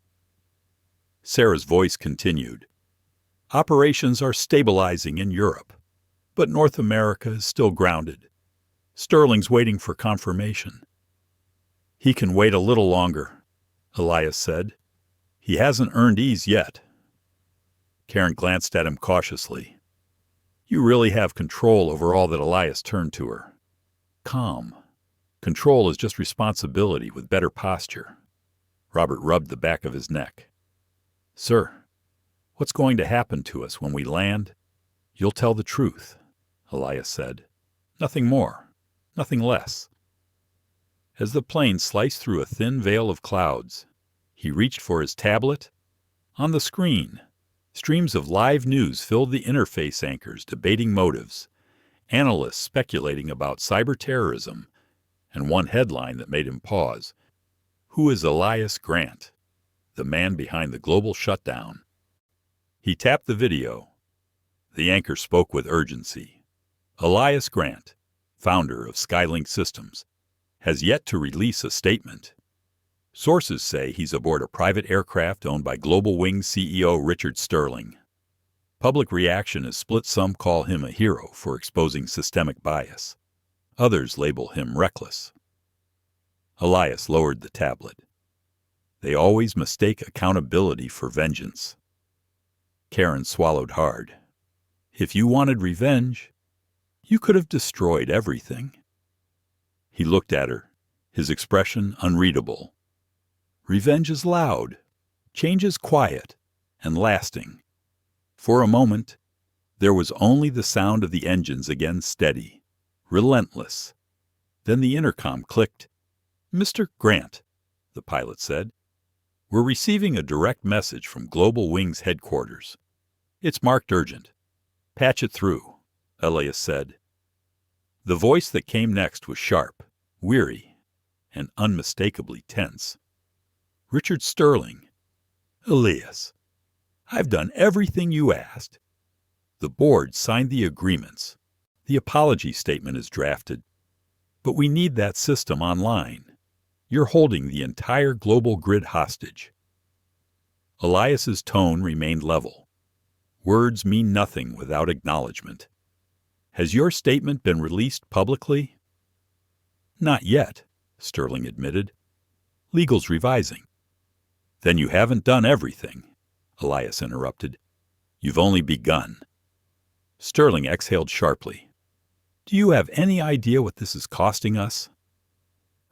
Sarah's voice continued. "Operations are stabilizing in Europe, but North America is still grounded. Sterling's waiting for confirmation." "He can wait a little longer," Elias said. "He hasn't earned ease yet." Karen glanced at him cautiously. "You really have control over all that." Elias turned to her. "Calm. Control is just responsibility with better posture." Robert rubbed the back of his neck. "Sir, what's going to happen to us when we land?" "You'll tell the truth," Elias said. "Nothing more, nothing less." As the plane sliced through a thin veil of clouds, he reached for his tablet. On the screen, streams of live news filled the interface anchors debating motives, analysts speculating about cyber terrorism, and one headline that made him pause: "Who is Elias Grant, the man behind the global shutdown?" He tapped the video. The anchor spoke with urgency. "Elias Grant, founder of SkyLink Systems, has yet to release a statement. Sources say he's aboard a private aircraft owned by Global Wings CEO Richard Sterling. Public reaction is split. Some call him a hero for exposing systemic bias. Others label him reckless." Elias lowered the tablet. They always mistake accountability for vengeance. Karen swallowed hard. "If you wanted revenge, you could have destroyed everything." He looked at her, his expression unreadable. "Revenge is loud, change is quiet and lasting." For a moment, there was only the sound of the engines again, steady, relentless. Then the intercom clicked. "Mr. Grant," the pilot said, "we're receiving a direct message from Global Wings headquarters. It's marked urgent. Patch it through," Elias said. The voice that came next was sharp, weary, and unmistakably tense. "Richard Sterling. Elias, I've done everything you asked. The board signed the agreements. The apology statement is drafted. But we need that system online. You're holding the entire global grid hostage." Elias's tone remained level. Words mean nothing without acknowledgement. "Has your statement been released publicly?" Not yet, Sterling admitted. Legal's revising. Then you haven't done everything, Elias interrupted. You've only begun. Sterling exhaled sharply. Do you have any idea what this is costing us?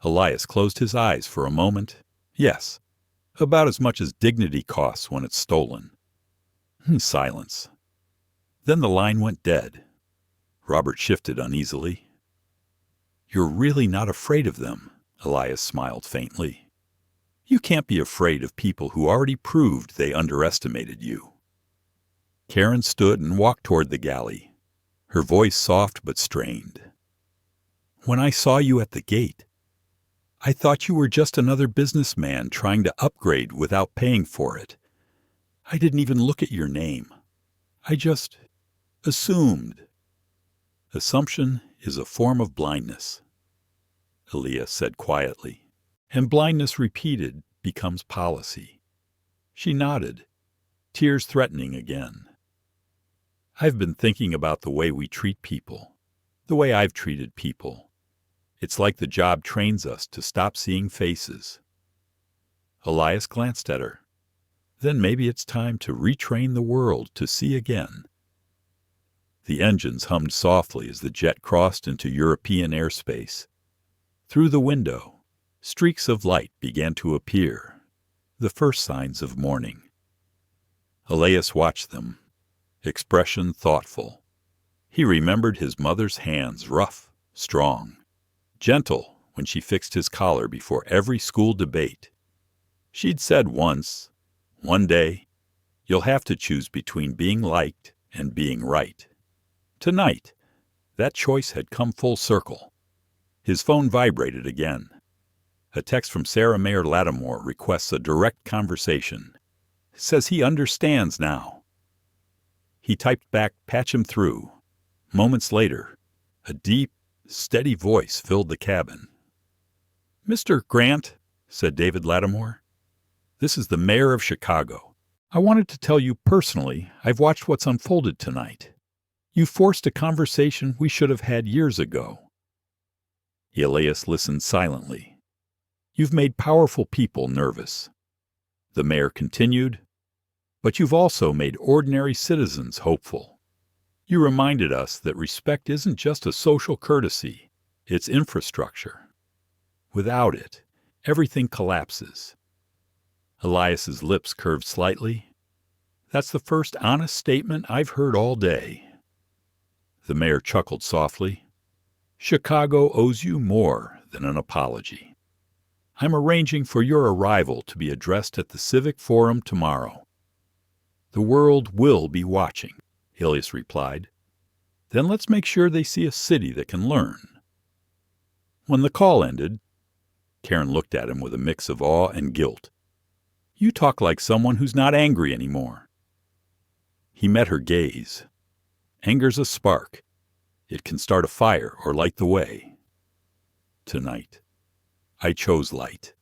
Elias closed his eyes for a moment. Yes, about as much as dignity costs when it's stolen. Silence. Then the line went dead. Robert shifted uneasily. You're really not afraid of them, Elias smiled faintly. You can't be afraid of people who already proved they underestimated you. Karen stood and walked toward the galley, her voice soft but strained. When I saw you at the gate, I thought you were just another businessman trying to upgrade without paying for it. I didn't even look at your name. I just assumed. Assumption is a form of blindness, Elias said quietly, and blindness repeated becomes policy. She nodded, tears threatening again. I've been thinking about the way we treat people, the way I've treated people. It's like the job trains us to stop seeing faces. Elias glanced at her. Then maybe it's time to retrain the world to see again. The engines hummed softly as the jet crossed into European airspace. Through the window, streaks of light began to appear, the first signs of morning. Elias watched them, expression thoughtful. He remembered his mother's hands, rough, strong, gentle when she fixed his collar before every school debate. She'd said once, one day, you'll have to choose between being liked and being right. Tonight, that choice had come full circle. His phone vibrated again. A text from Sarah Mayer Lattimore requests a direct conversation. Says he understands now. He typed back, patch him through. Moments later, a deep, steady voice filled the cabin. Mr. Grant, said David Lattimore, this is the mayor of Chicago. I wanted to tell you personally I've watched what's unfolded tonight. You forced a conversation we should have had years ago. Elias listened silently. You've made powerful people nervous. The mayor continued, but you've also made ordinary citizens hopeful. You reminded us that respect isn't just a social courtesy, it's infrastructure. Without it, everything collapses. Elias's lips curved slightly. That's the first honest statement I've heard all day. The mayor chuckled softly. Chicago owes you more than an apology. I'm arranging for your arrival to be addressed at the Civic Forum tomorrow. The world will be watching, Elias replied. Then let's make sure they see a city that can learn. When the call ended, Karen looked at him with a mix of awe and guilt. You talk like someone who's not angry anymore. He met her gaze. Anger's a spark. It can start a fire or light the way. Tonight, I chose light.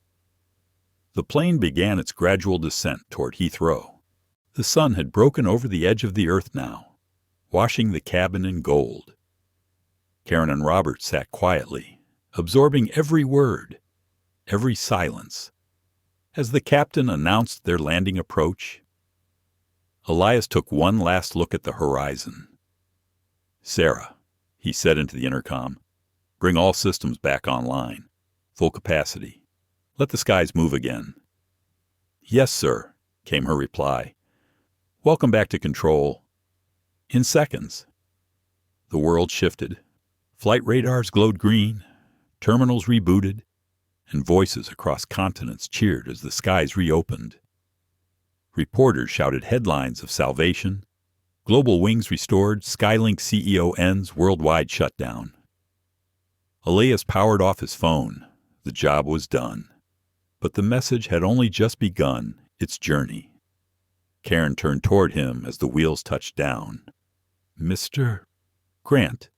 The plane began its gradual descent toward Heathrow. The sun had broken over the edge of the earth now, washing the cabin in gold. Karen and Robert sat quietly, absorbing every word, every silence. As the captain announced their landing approach, Elias took one last look at the horizon. Sarah, he said into the intercom, bring all systems back online. Full capacity. Let the skies move again. Yes, sir, came her reply. Welcome back to control. In seconds. The world shifted. Flight radars glowed green, terminals rebooted, and voices across continents cheered as the skies reopened. Reporters shouted headlines of salvation. Global wings restored. SkyLink CEO ends worldwide shutdown. Elias powered off his phone. The job was done. But the message had only just begun its journey. Karen turned toward him as the wheels touched down. Mr. Grant,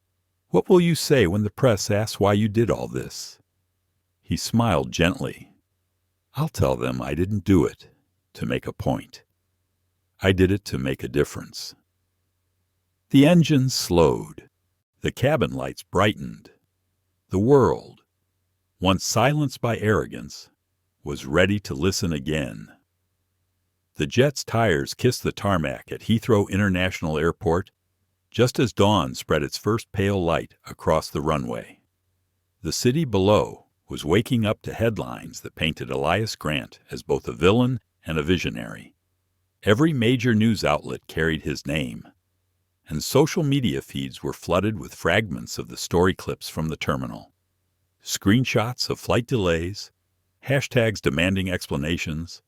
what will you say when the press asks why you did all this? He smiled gently. I'll tell them I didn't do it to make a point. I did it to make a difference. The engines slowed. The cabin lights brightened. The world, once silenced by arrogance, was ready to listen again. The jet's tires kissed the tarmac at Heathrow International Airport just as dawn spread its first pale light across the runway. The city below was waking up to headlines that painted Elias Grant as both a villain and a visionary. Every major news outlet carried his name, and social media feeds were flooded with fragments of the story clips from the terminal. Screenshots of flight delays, hashtags demanding explanations,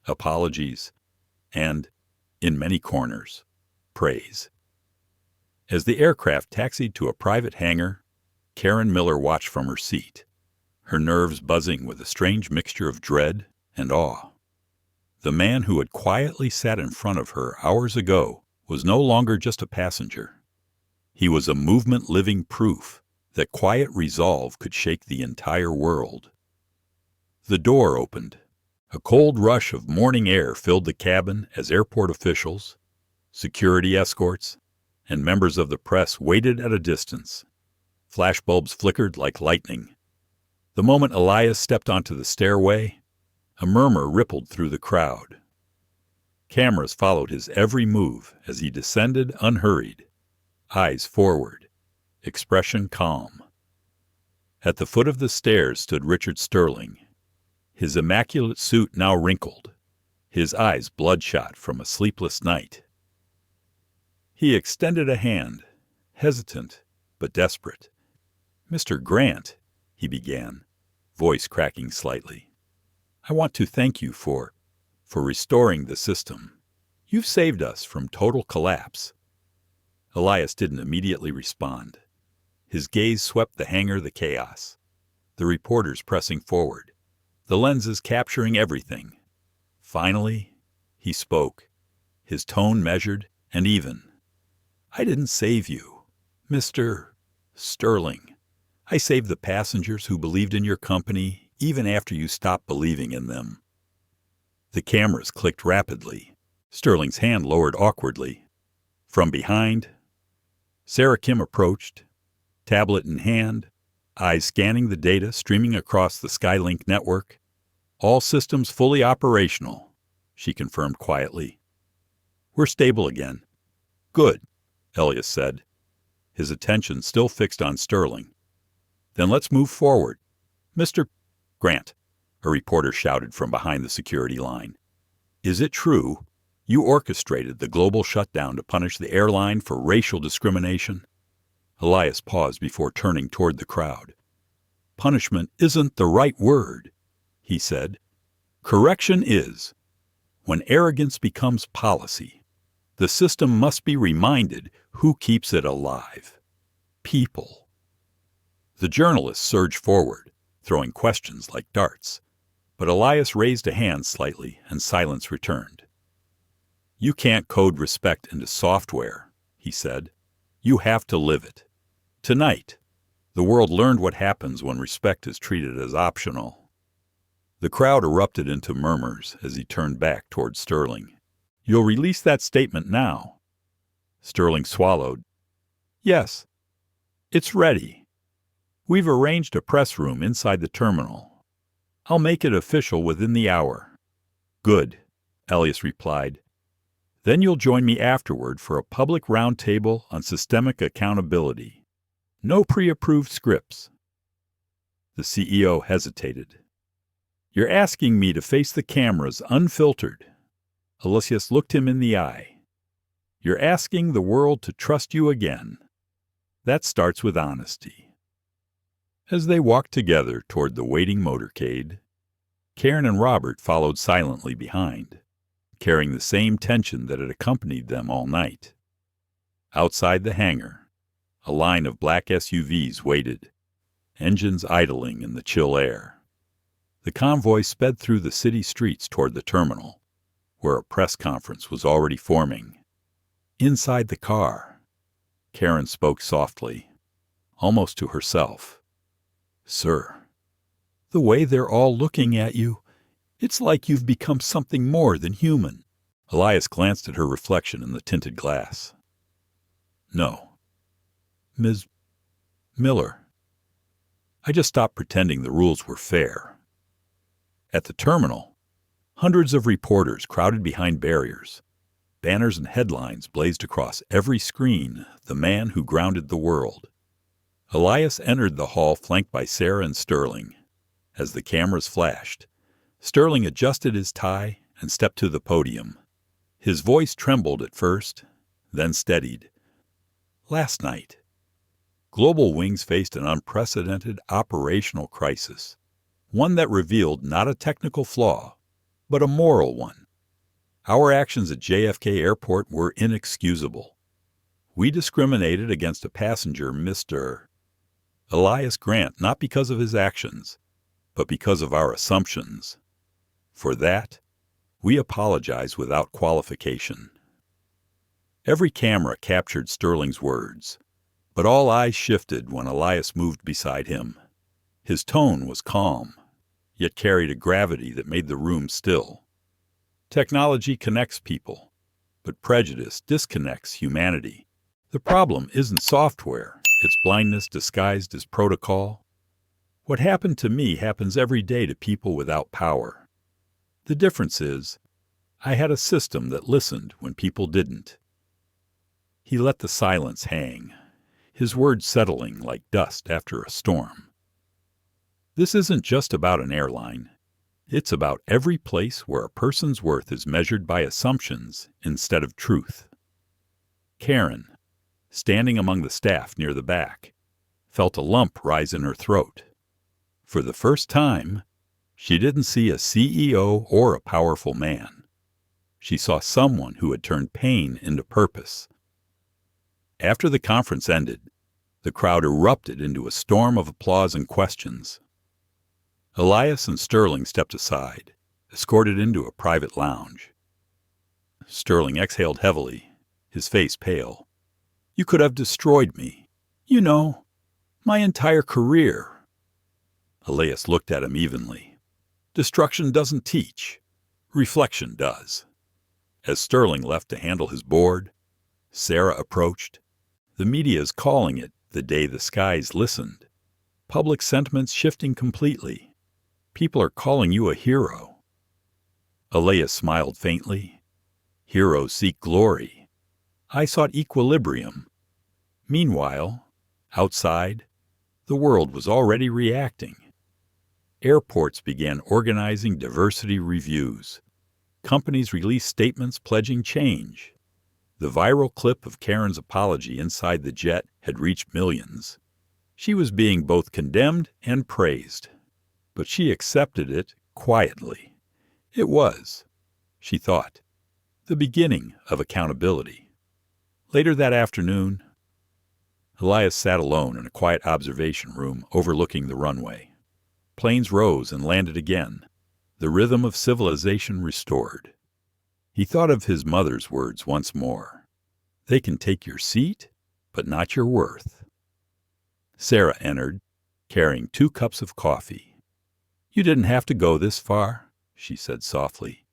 apologies, and, in many corners, praise. As the aircraft taxied to a private hangar, Karen Miller watched from her seat, her nerves buzzing with a strange mixture of dread and awe. The man who had quietly sat in front of her hours ago was no longer just a passenger. He was a movement-living proof that quiet resolve could shake the entire world. The door opened. A cold rush of morning air filled the cabin as airport officials, security escorts, and members of the press waited at a distance. Flashbulbs flickered like lightning. The moment Elias stepped onto the stairway, a murmur rippled through the crowd. Cameras followed his every move as he descended unhurried, eyes forward, expression calm. At the foot of the stairs stood Richard Sterling, his immaculate suit now wrinkled, his eyes bloodshot from a sleepless night. He extended a hand, hesitant but desperate. "Mr. Grant," he began, voice cracking slightly, "I want to thank you for restoring the system. You've saved us from total collapse." Elias didn't immediately respond. His gaze swept the hangar, the chaos, the reporters pressing forward, the lenses capturing everything. Finally, he spoke, his tone measured and even. "I didn't save you, Mr. Sterling. I saved the passengers who believed in your company even after you stopped believing in them." The cameras clicked rapidly. Sterling's hand lowered awkwardly. From behind, Sarah Kim approached, tablet in hand, eyes scanning the data streaming across the SkyLink network. "All systems fully operational," she confirmed quietly. "We're stable again." "Good," Elias said, his attention still fixed on Sterling. "Then let's move forward." "Mr. Grant," a reporter shouted from behind the security line, "is it true you orchestrated the global shutdown to punish the airline for racial discrimination?" Elias paused before turning toward the crowd. "Punishment isn't the right word," he said. "Correction is. When arrogance becomes policy, the system must be reminded who keeps it alive. People." The journalists surged forward, throwing questions like darts, but Elias raised a hand slightly and silence returned. "You can't code respect into software," he said. "You have to live it. Tonight, the world learned what happens when respect is treated as optional." The crowd erupted into murmurs as he turned back toward Sterling. "You'll release that statement now?" Sterling swallowed. "Yes. It's ready. We've arranged a press room inside the terminal. I'll make it official within the hour." "Good," Elias replied. "Then you'll join me afterward for a public roundtable on systemic accountability. No pre-approved scripts." The CEO hesitated. "You're asking me to face the cameras unfiltered." Elias looked him in the eye. "You're asking the world to trust you again. That starts with honesty." As they walked together toward the waiting motorcade, Karen and Robert followed silently behind, carrying the same tension that had accompanied them all night. Outside the hangar, a line of black SUVs waited, engines idling in the chill air. The convoy sped through the city streets toward the terminal, where a press conference was already forming. Inside the car, Karen spoke softly, almost to herself. "Sir, the way they're all looking at you, it's like you've become something more than human." Elias glanced at her reflection in the tinted glass. "No. Ms. Miller, I just stopped pretending the rules were fair. At the terminal, hundreds of reporters crowded behind barriers. Banners and headlines blazed across every screen, the man who grounded the world. Elias entered the hall flanked by Sarah and Sterling. As the cameras flashed, Sterling adjusted his tie and stepped to the podium. His voice trembled at first, then steadied. Last night, Global Wings faced an unprecedented operational crisis, one that revealed not a technical flaw, but a moral one. Our actions at JFK Airport were inexcusable. We discriminated against a passenger, Mr. Elias Grant, not because of his actions, but because of our assumptions. For that, we apologize without qualification. Every camera captured Sterling's words, but all eyes shifted when Elias moved beside him. His tone was calm, yet carried a gravity that made the room still. Technology connects people, but prejudice disconnects humanity. The problem isn't software, it's blindness disguised as protocol. What happened to me happens every day to people without power. The difference is, I had a system that listened when people didn't. He let the silence hang, his words settling like dust after a storm. This isn't just about an airline. It's about every place where a person's worth is measured by assumptions instead of truth. Karen, standing among the staff near the back, felt a lump rise in her throat. For the first time, she didn't see a CEO or a powerful man. She saw someone who had turned pain into purpose. After the conference ended, the crowd erupted into a storm of applause and questions. Elias and Sterling stepped aside, escorted into a private lounge. Sterling exhaled heavily, his face pale. "You could have destroyed me. You know, my entire career." Elias looked at him evenly. "Destruction doesn't teach. Reflection does." As Sterling left to handle his board, Sarah approached. "The media is calling it the day the skies listened. Public sentiment's shifting completely. People are calling you a hero." Elias smiled faintly. "Heroes seek glory. I sought equilibrium." Meanwhile, outside, the world was already reacting. Airports began organizing diversity reviews. Companies released statements pledging change. The viral clip of Karen's apology inside the jet had reached millions. She was being both condemned and praised, but she accepted it quietly. It was, she thought, the beginning of accountability. Later that afternoon, Elias sat alone in a quiet observation room overlooking the runway. Planes rose and landed again, the rhythm of civilization restored. He thought of his mother's words once more. "They can take your seat, but not your worth." Sarah entered, carrying 2 cups of coffee. "You didn't have to go this far," she said softly.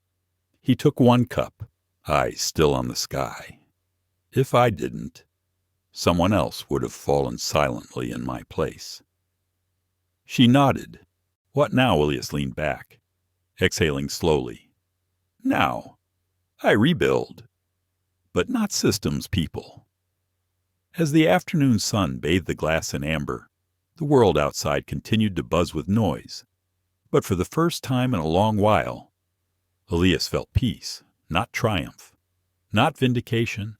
He took 1 cup, eyes still on the sky. "If I didn't, someone else would have fallen silently in my place." She nodded. "What now?" Elias leaned back, exhaling slowly. "Now, I rebuild, but not systems, people." As the afternoon sun bathed the glass in amber, the world outside continued to buzz with noise. But for the first time in a long while, Elias felt peace, not triumph, not vindication,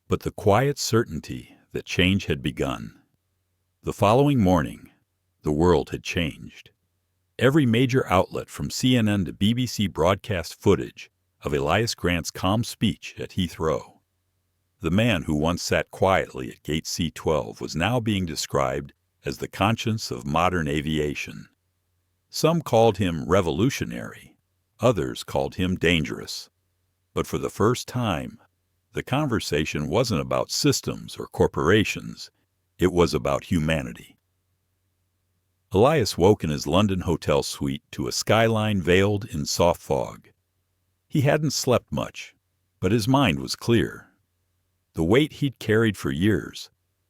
but the quiet certainty that change had begun. The following morning, the world had changed. Every major outlet from CNN to BBC broadcast footage of Elias Grant's calm speech at Heathrow. The man who once sat quietly at Gate C-12 was now being described as the conscience of modern aviation. Some called him revolutionary, others called him dangerous. But for the first time, the conversation wasn't about systems or corporations, it was about humanity. Elias woke in his London hotel suite to a skyline veiled in soft fog. He hadn't slept much, but his mind was clear. The weight he'd carried for years,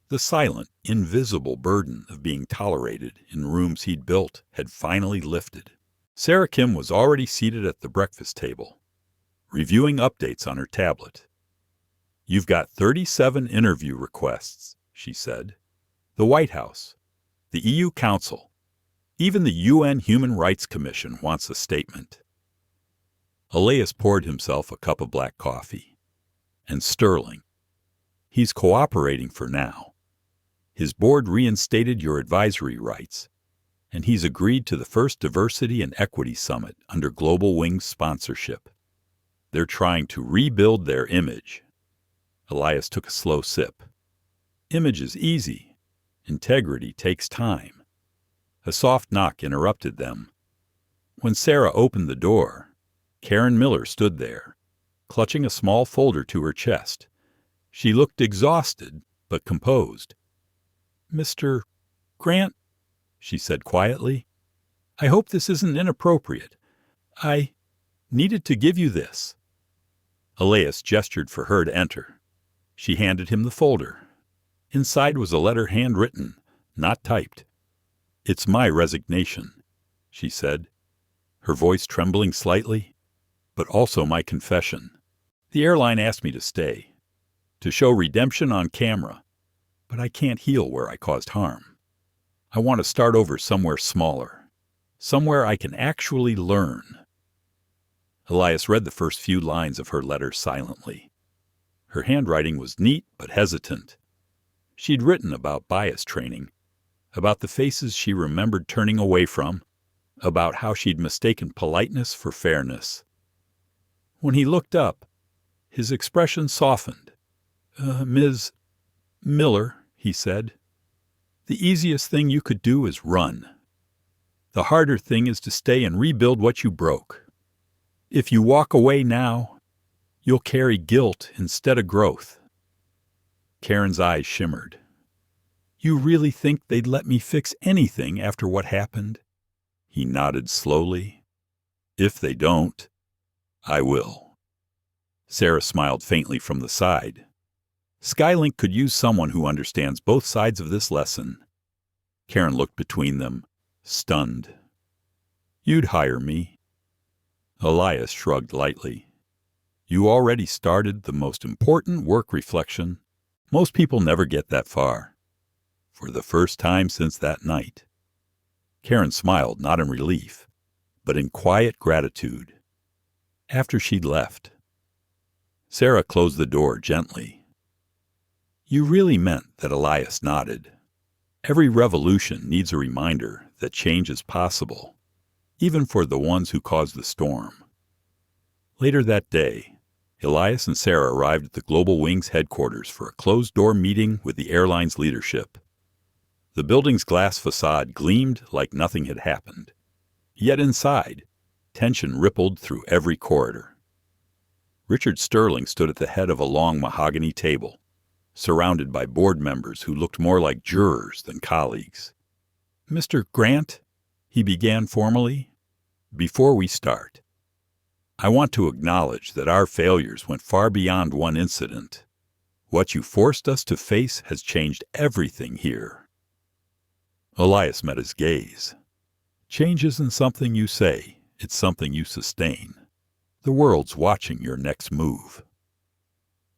The silent, invisible burden of being tolerated in rooms he'd built had finally lifted. Sarah Kim was already seated at the breakfast table, reviewing updates on her tablet. "You've got 37 interview requests," she said. "The White House, the EU Council, even the UN Human Rights Commission wants a statement." Elias poured himself a cup of black coffee. "And Sterling, he's cooperating for now. His board reinstated your advisory rights, and he's agreed to the first Diversity and Equity Summit under Global Wing's sponsorship. They're trying to rebuild their image." Elias took a slow sip. "Image is easy. Integrity takes time." A soft knock interrupted them. When Sarah opened the door, Karen Miller stood there, clutching a small folder to her chest. She looked exhausted, but composed. "Mr. Grant," she said quietly, "I hope this isn't inappropriate. I needed to give you this." Elias gestured for her to enter. She handed him the folder. Inside was a letter handwritten, not typed. "It's my resignation," she said, her voice trembling slightly, "but also my confession. The airline asked me to stay, to show redemption on camera, but I can't heal where I caused harm. I want to start over somewhere smaller, somewhere I can actually learn." Elias read the first few lines of her letter silently. Her handwriting was neat but hesitant. She'd written about bias training, about the faces she remembered turning away from, about how she'd mistaken politeness for fairness. When he looked up, his expression softened. "Ms. Miller," he said, "the easiest thing you could do is run. The harder thing is to stay and rebuild what you broke. If you walk away now, you'll carry guilt instead of growth." Karen's eyes shimmered. "You really think they'd let me fix anything after what happened?" He nodded slowly. "If they don't, I will." Sarah smiled faintly from the side. "SkyLink could use someone who understands both sides of this lesson." Karen looked between them, stunned. "You'd hire me." Elias shrugged lightly. "You already started the most important work reflection. Most people never get that far." For the first time since that night. Karen smiled, not in relief, but in quiet gratitude. After she'd left, Sarah closed the door gently. "You really meant that?" Elias nodded. "Every revolution needs a reminder that change is possible, even for the ones who caused the storm." Later that day, Elias and Sarah arrived at the Global Wings headquarters for a closed-door meeting with the airline's leadership. The building's glass facade gleamed like nothing had happened. Yet inside, tension rippled through every corridor. Richard Sterling stood at the head of a long mahogany table, surrounded by board members who looked more like jurors than colleagues. "Mr. Grant," he began formally, "before we start, I want to acknowledge that our failures went far beyond one incident. What you forced us to face has changed everything here." Elias met his gaze. "Change isn't something you say, it's something you sustain. The world's watching your next move."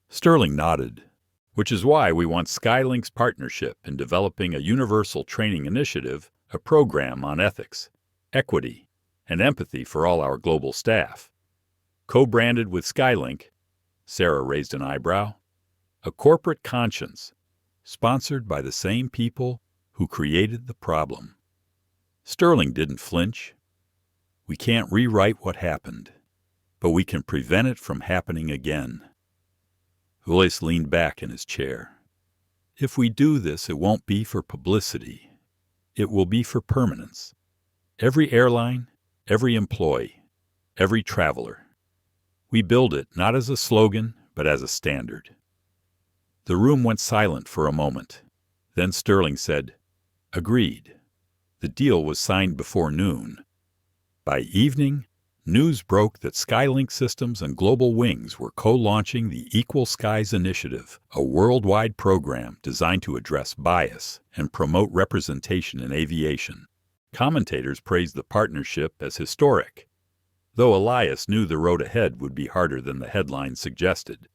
Sterling nodded, "Which is why we want SkyLink's partnership in developing a universal training initiative, a program on ethics, equity, and empathy for all our global staff. Co-branded with SkyLink," Sarah raised an eyebrow, "a corporate conscience, sponsored by the same people who created the problem." Sterling didn't flinch. "We can't rewrite what happened, but we can prevent it from happening again." Elias leaned back in his chair. "If we do this, it won't be for publicity. It will be for permanence. Every airline, every employee, every traveler. We build it not as a slogan, but as a standard." The room went silent for a moment. Then Sterling said, "Agreed." The deal was signed before noon. By evening, news broke that SkyLink Systems and Global Wings were co-launching the Equal Skies Initiative, a worldwide program designed to address bias and promote representation in aviation. Commentators praised the partnership as historic, though Elias knew the road ahead would be harder than the headlines suggested.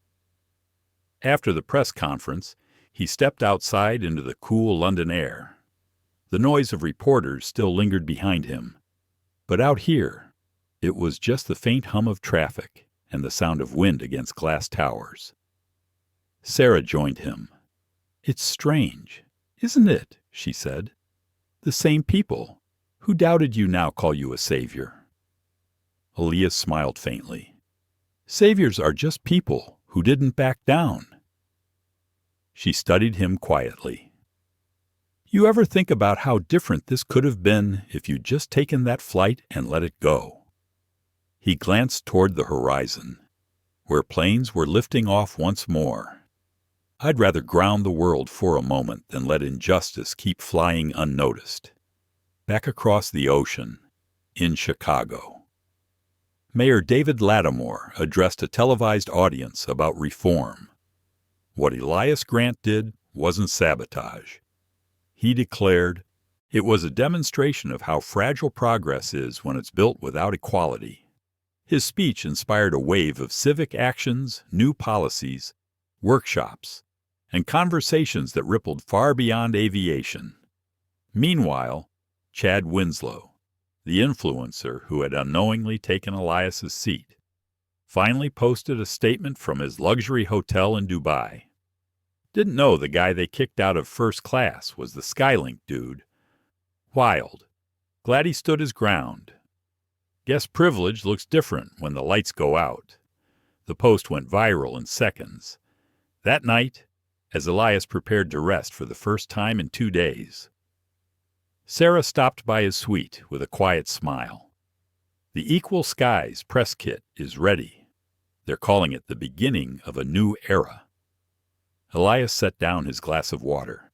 After the press conference, he stepped outside into the cool London air. The noise of reporters still lingered behind him, but out here, it was just the faint hum of traffic and the sound of wind against glass towers. Sarah joined him. "It's strange, isn't it?" she said. "The same people. Who doubted you now call you a savior." Elias smiled faintly. "Saviors are just people who didn't back down." She studied him quietly. "You ever think about how different this could have been if you'd just taken that flight and let it go?" He glanced toward the horizon, where planes were lifting off once more. "I'd rather ground the world for a moment than let injustice keep flying unnoticed." Back across the ocean, in Chicago, Mayor David Lattimore addressed a televised audience about reform. What Elias Grant did wasn't sabotage. He declared, it was a demonstration of how fragile progress is when it's built without equality. His speech inspired a wave of civic actions, new policies, workshops, and conversations that rippled far beyond aviation. Meanwhile, Chad Winslow, the influencer who had unknowingly taken Elias's seat, finally posted a statement from his luxury hotel in Dubai. Didn't know the guy they kicked out of first class was the SkyLink dude. Wild. Glad he stood his ground. Guess privilege looks different when the lights go out. The post went viral in seconds. That night, as Elias prepared to rest for the first time in 2 days, Sarah stopped by his suite with a quiet smile. The Equal Skies press kit is ready. They're calling it the beginning of a new era. Elias set down his glass of water.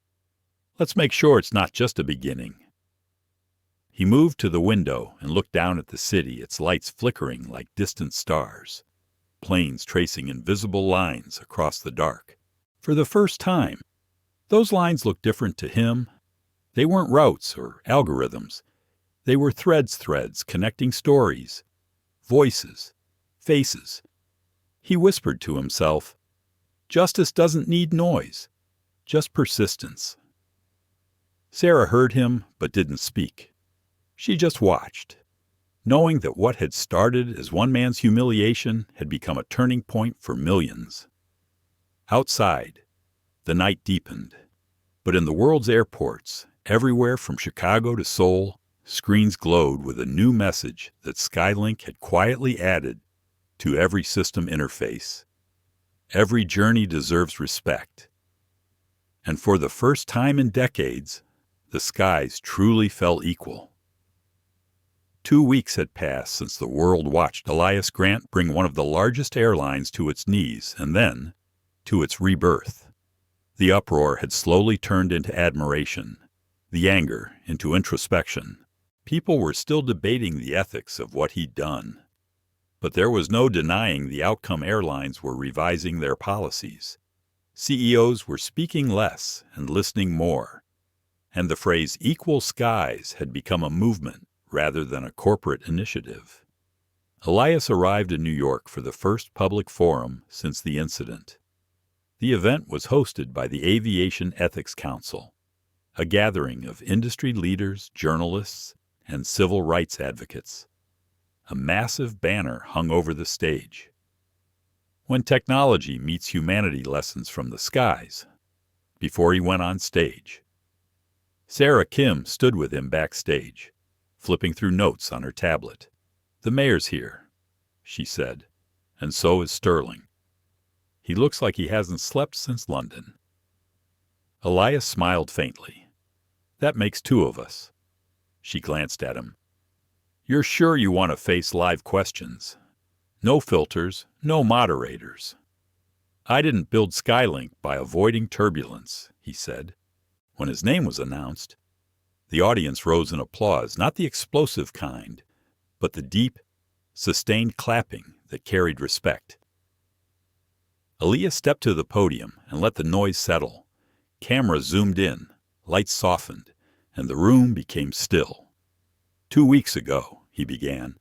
Let's make sure it's not just a beginning. He moved to the window and looked down at the city, its lights flickering like distant stars, planes tracing invisible lines across the dark. For the first time, those lines looked different to him. They weren't routes or algorithms. They were threads connecting stories, voices, faces. He whispered to himself, "Justice doesn't need noise, just persistence." Sarah heard him but didn't speak. She just watched, knowing that what had started as one man's humiliation had become a turning point for millions. Outside, the night deepened, but in the world's airports, everywhere from Chicago to Seoul, screens glowed with a new message that SkyLink had quietly added to every system interface. Every journey deserves respect. And for the first time in decades, the skies truly fell equal. 2 weeks had passed since the world watched Elias Grant bring one of the largest airlines to its knees and then to its rebirth. The uproar had slowly turned into admiration, the anger into introspection. People were still debating the ethics of what he'd done. But there was no denying the outcome. Airlines were revising their policies. CEOs were speaking less and listening more. And the phrase "equal skies" had become a movement rather than a corporate initiative. Elias arrived in New York for the first public forum since the incident. The event was hosted by the Aviation Ethics Council, a gathering of industry leaders, journalists, and civil rights advocates. A massive banner hung over the stage. "When technology meets humanity, lessons from the skies." Before he went on stage, Sarah Kim stood with him backstage, flipping through notes on her tablet. "The mayor's here," she said, "and so is Sterling. He looks like he hasn't slept since London." Elias smiled faintly. "That makes 2 of us." She glanced at him. "You're sure you want to face live questions? No filters, no moderators." "I didn't build SkyLink by avoiding turbulence," he said. When his name was announced, the audience rose in applause, not the explosive kind, but the deep, sustained clapping that carried respect. Elias stepped to the podium and let the noise settle. Cameras zoomed in, lights softened, and the room became still. 2 weeks ago, he began,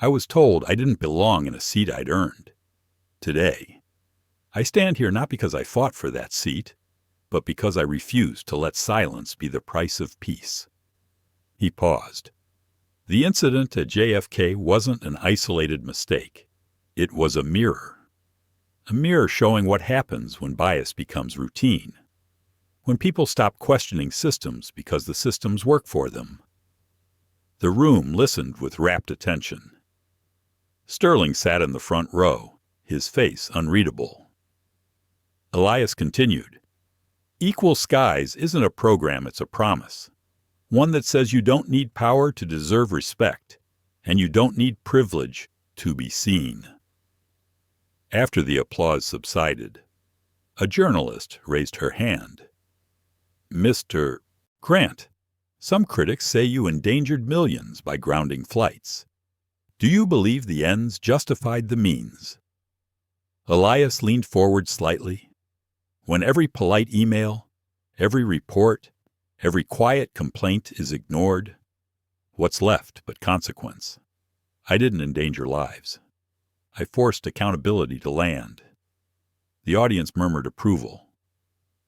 I was told I didn't belong in a seat I'd earned. Today, I stand here not because I fought for that seat, but because I refused to let silence be the price of peace. He paused. The incident at JFK wasn't an isolated mistake. It was a mirror showing what happens when bias becomes routine, when people stop questioning systems because the systems work for them. The room listened with rapt attention. Sterling sat in the front row, his face unreadable. Elias continued, Equal Skies isn't a program, it's a promise. One that says you don't need power to deserve respect, and you don't need privilege to be seen. After the applause subsided, a journalist raised her hand. Mr. Grant, some critics say you endangered millions by grounding flights. Do you believe the ends justified the means? Elias leaned forward slightly. When every polite email, every report, every quiet complaint is ignored, what's left but consequence? I didn't endanger lives. I forced accountability to land. The audience murmured approval.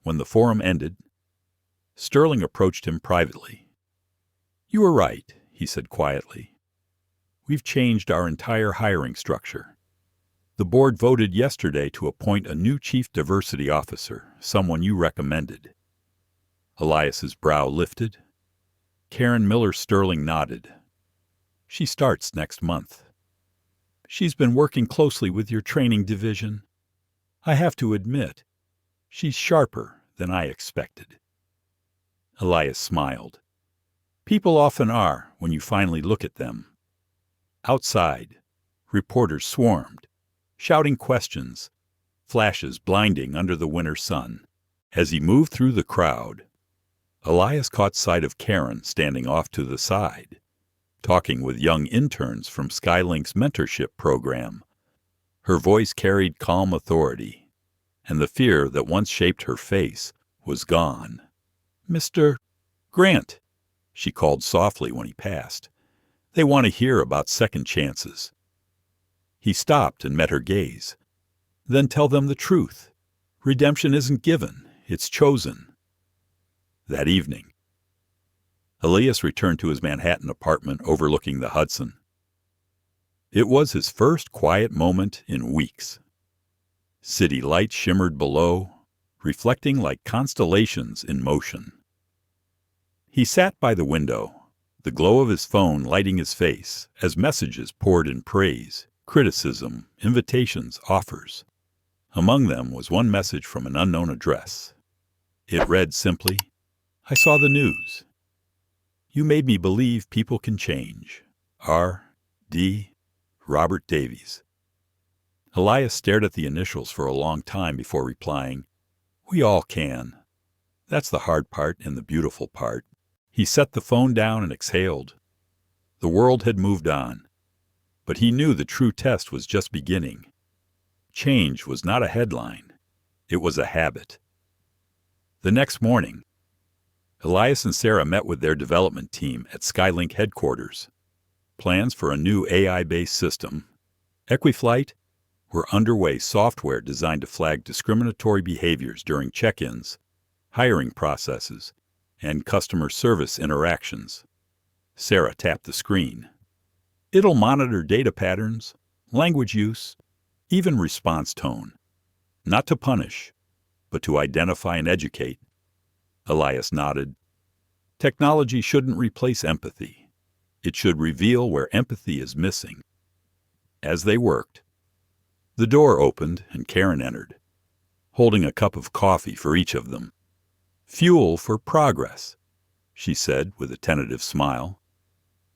When the forum ended, Sterling approached him privately. You were right, he said quietly. We've changed our entire hiring structure. The board voted yesterday to appoint a new chief diversity officer, someone you recommended. Elias's brow lifted. Karen Miller Sterling nodded. She starts next month. She's been working closely with your training division. I have to admit, she's sharper than I expected. Elias smiled. People often are when you finally look at them. Outside, reporters swarmed, shouting questions, flashes blinding under the winter sun. As he moved through the crowd, Elias caught sight of Karen standing off to the side, talking with young interns from SkyLink's mentorship program. Her voice carried calm authority, and the fear that once shaped her face was gone. Mr. Grant, she called softly when he passed. They want to hear about second chances. He stopped and met her gaze. Then tell them the truth. Redemption isn't given, it's chosen. That evening, Elias returned to his Manhattan apartment overlooking the Hudson. It was his first quiet moment in weeks. City lights shimmered below, reflecting like constellations in motion. He sat by the window, the glow of his phone lighting his face as messages poured in praise, criticism, invitations, offers. Among them was one message from an unknown address. It read simply, I saw the news. You made me believe people can change. R.D. Robert Davies. Elias stared at the initials for a long time before replying, We all can. That's the hard part and the beautiful part. He set the phone down and exhaled. The world had moved on, but he knew the true test was just beginning. Change was not a headline. It was a habit. The next morning, Elias and Sarah met with their development team at SkyLink headquarters. Plans for a new AI-based system, Equiflight, were underway. Software designed to flag discriminatory behaviors during check-ins, hiring processes, and customer service interactions. Sarah tapped the screen. It'll monitor data patterns, language use, even response tone. Not to punish, but to identify and educate. Elias nodded. Technology shouldn't replace empathy. It should reveal where empathy is missing. As they worked, the door opened and Karen entered, holding a cup of coffee for each of them. Fuel for progress, she said with a tentative smile.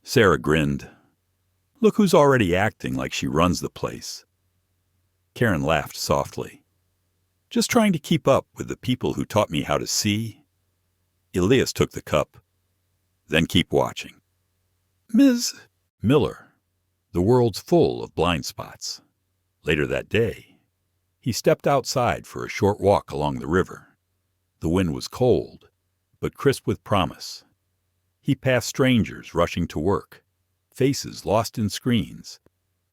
Sarah grinned. Look who's already acting like she runs the place. Karen laughed softly. Just trying to keep up with the people who taught me how to see. Elias took the cup. Then keep watching. Ms. Miller, The world's full of blind spots. Later that day, he stepped outside for a short walk along the river. The wind was cold, but crisp with promise. He passed strangers rushing to work, faces lost in screens,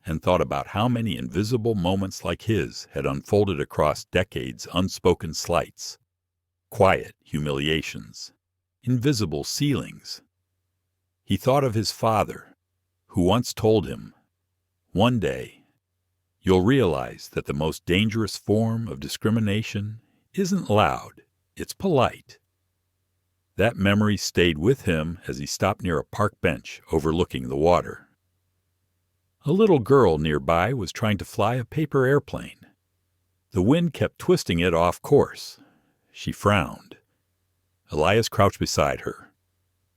and thought about how many invisible moments like his had unfolded across decades' unspoken slights, quiet humiliations, invisible ceilings. He thought of his father, who once told him, "One day, you'll realize that the most dangerous form of discrimination isn't loud, it's polite." That memory stayed with him as he stopped near a park bench overlooking the water. A little girl nearby was trying to fly a paper airplane. The wind kept twisting it off course. She frowned. Elias crouched beside her.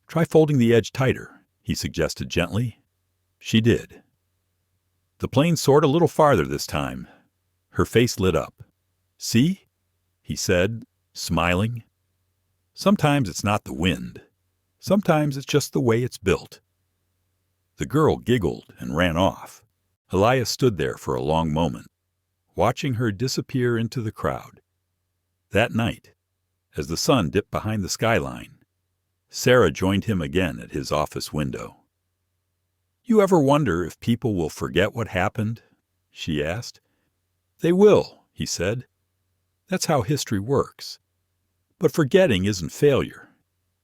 "Try folding the edge tighter," he suggested gently. She did. The plane soared a little farther this time. Her face lit up. "See?" he said, smiling. "Sometimes it's not the wind. Sometimes it's just the way it's built." The girl giggled and ran off. Elias stood there for a long moment, watching her disappear into the crowd. That night, as the sun dipped behind the skyline, Sarah joined him again at his office window. "You ever wonder if people will forget what happened?" she asked. "They will," he said. "That's how history works. But forgetting isn't failure.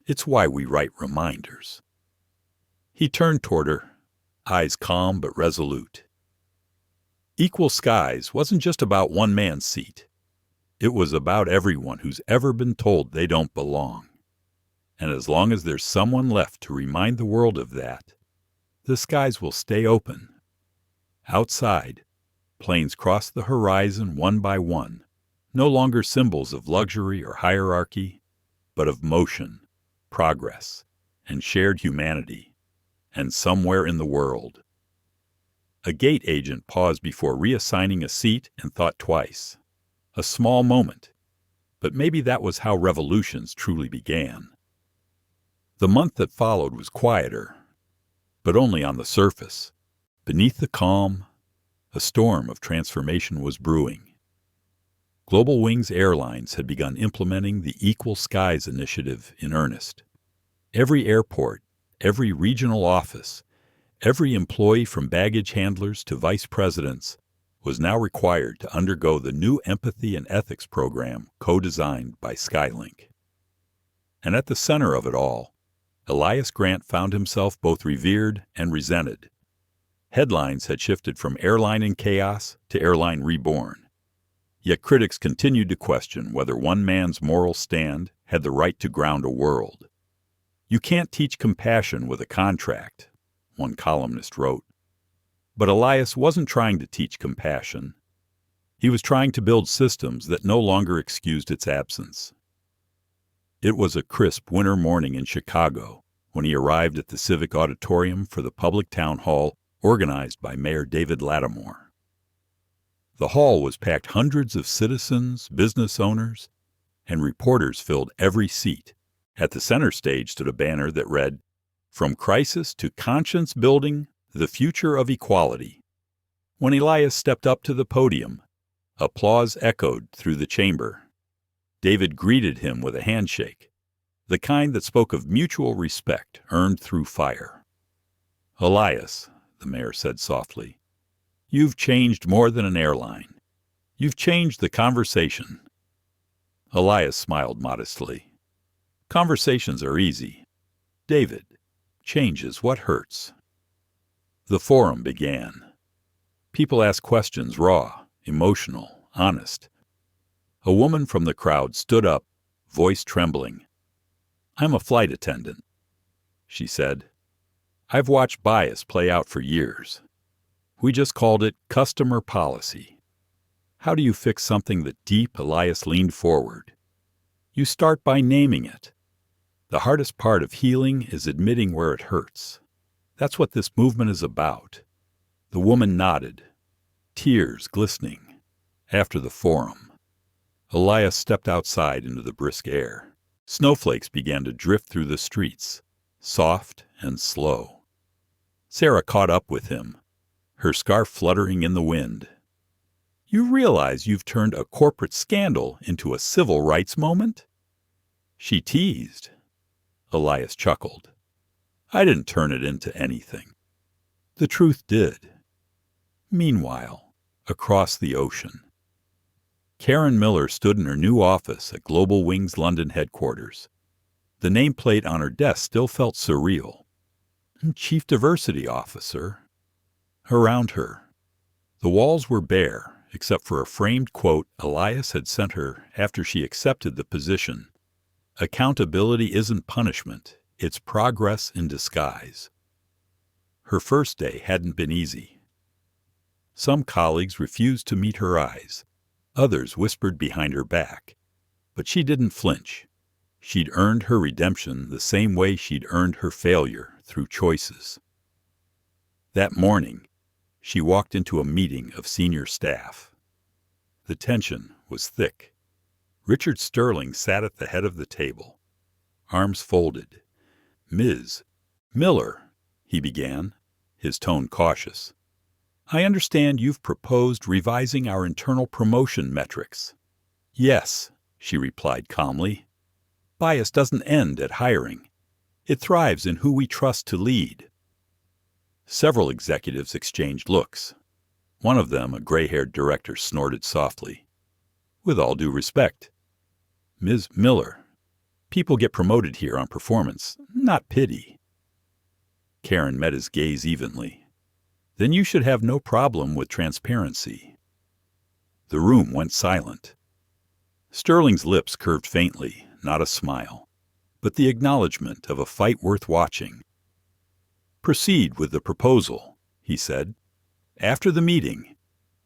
It's why we write reminders." He turned toward her, eyes calm but resolute. Equal Skies wasn't just about one man's seat. It was about everyone who's ever been told they don't belong. And as long as there's someone left to remind the world of that, the skies will stay open. Outside, planes cross the horizon one by one, no longer symbols of luxury or hierarchy, but of motion, progress, and shared humanity, and somewhere in the world. A gate agent paused before reassigning a seat and thought twice. A small moment, but maybe that was how revolutions truly began. The month that followed was quieter, but only on the surface. Beneath the calm, a storm of transformation was brewing. Global Wings Airlines had begun implementing the Equal Skies initiative in earnest. Every airport, every regional office, every employee from baggage handlers to vice presidents was now required to undergo the new empathy and ethics program co-designed by SkyLink. And at the center of it all, Elias Grant found himself both revered and resented. Headlines had shifted from Airline in chaos to Airline reborn. Yet critics continued to question whether one man's moral stand had the right to ground a world. "You can't teach compassion with a contract," one columnist wrote. But Elias wasn't trying to teach compassion. He was trying to build systems that no longer excused its absence. It was a crisp winter morning in Chicago when he arrived at the Civic Auditorium for the public town hall organized by Mayor David Lattimore. The hall was packed. Hundreds of citizens, business owners, and reporters filled every seat. At the center stage stood a banner that read, "From crisis to conscience building, the future of equality." When Elias stepped up to the podium, applause echoed through the chamber. David greeted him with a handshake, the kind that spoke of mutual respect earned through fire. "Elias," the mayor said softly, "you've changed more than an airline. You've changed the conversation." Elias smiled modestly. "Conversations are easy. David, change is what hurts." The forum began. People asked questions raw, emotional, honest. A woman from the crowd stood up, voice trembling. "I'm a flight attendant," she said. "I've watched bias play out for years. We just called it customer policy. How do you fix something that deep?" Elias leaned forward. "You start by naming it. The hardest part of healing is admitting where it hurts. That's what this movement is about." The woman nodded, tears glistening. After the forum, Elias stepped outside into the brisk air. Snowflakes began to drift through the streets, soft and slow. Sarah caught up with him, her scarf fluttering in the wind. "You realize you've turned a corporate scandal into a civil rights moment?" She teased. Elias chuckled. "I didn't turn it into anything. The truth did." Meanwhile, across the ocean, Karen Miller stood in her new office at Global Wing's London headquarters. The nameplate on her desk still felt surreal. Chief Diversity Officer. Around her, the walls were bare, except for a framed quote Elias had sent her after she accepted the position. "Accountability isn't punishment, it's progress in disguise." Her first day hadn't been easy. Some colleagues refused to meet her eyes. Others whispered behind her back. But she didn't flinch. She'd earned her redemption the same way she'd earned her failure, through choices. That morning, she walked into a meeting of senior staff. The tension was thick. Richard Sterling sat at the head of the table, arms folded. "Ms. Miller," he began, his tone cautious, "I understand you've proposed revising our internal promotion metrics." "Yes," she replied calmly. "Bias doesn't end at hiring. It thrives in who we trust to lead." Several executives exchanged looks. One of them, a gray-haired director, snorted softly. "With all due respect, Ms. Miller, people get promoted here on performance, not pity." Karen met his gaze evenly. "Then you should have no problem with transparency." The room went silent. Sterling's lips curved faintly, not a smile, but the acknowledgement of a fight worth watching. "Proceed with the proposal," he said. "After the meeting."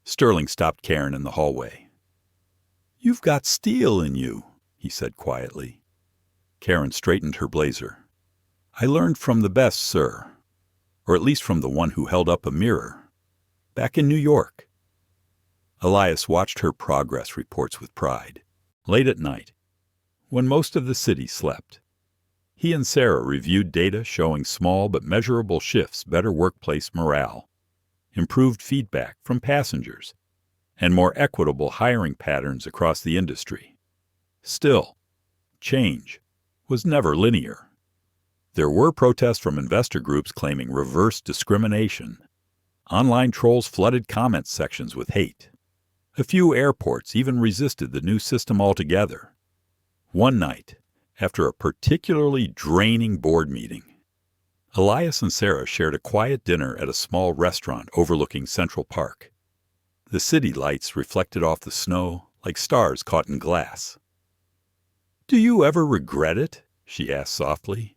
Sterling stopped Karen in the hallway. "You've got steel in you," he said quietly. Karen straightened her blazer. "I learned from the best, sir. Or at least from the one who held up a mirror. Back in New York." Elias watched her progress reports with pride. Late at night, when most of the city slept, he and Sarah reviewed data showing small but measurable shifts, better workplace morale, improved feedback from passengers, and more equitable hiring patterns across the industry. Still, change was never linear. There were protests from investor groups claiming reverse discrimination. Online trolls flooded comment sections with hate. A few airports even resisted the new system altogether. One night, after a particularly draining board meeting, Elias and Sarah shared a quiet dinner at a small restaurant overlooking Central Park. The city lights reflected off the snow like stars caught in glass. "Do you ever regret it?" she asked softly.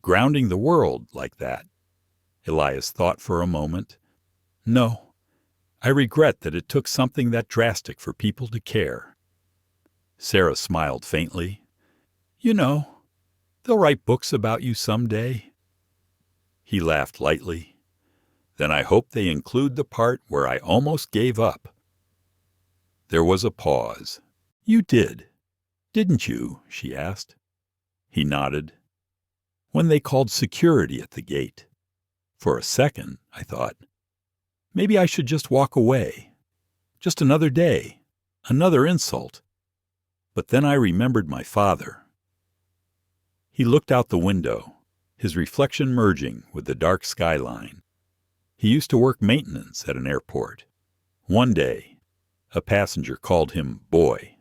"Grounding the world like that?" Elias thought for a moment. "No. I regret that it took something that drastic for people to care." Sarah smiled faintly. "You know, they'll write books about you someday." He laughed lightly. "Then I hope they include the part where I almost gave up." There was a pause. "You did, didn't you?" she asked. He nodded. "When they called security at the gate. For a second, I thought, maybe I should just walk away. Just another day, another insult. But then I remembered my father." He looked out the window, his reflection merging with the dark skyline. He used to work maintenance at an airport. One day, a passenger called him boy.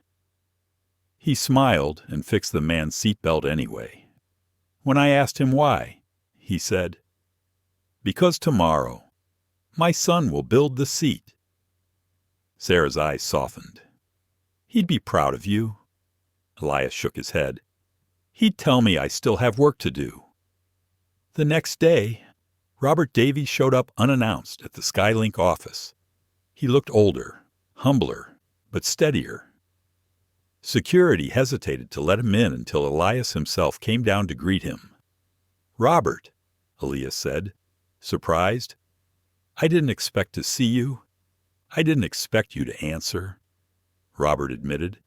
He smiled and fixed the man's seatbelt anyway. When I asked him why, he said, "Because tomorrow, my son will build the seat." Sarah's eyes softened. "He'd be proud of you." Elias shook his head. "He'd tell me I still have work to do." The next day, Robert Davies showed up unannounced at the SkyLink office. He looked older, humbler, but steadier. Security hesitated to let him in until Elias himself came down to greet him. "Robert," Elias said, surprised. "I didn't expect to see you. I didn't expect you to answer," Robert admitted.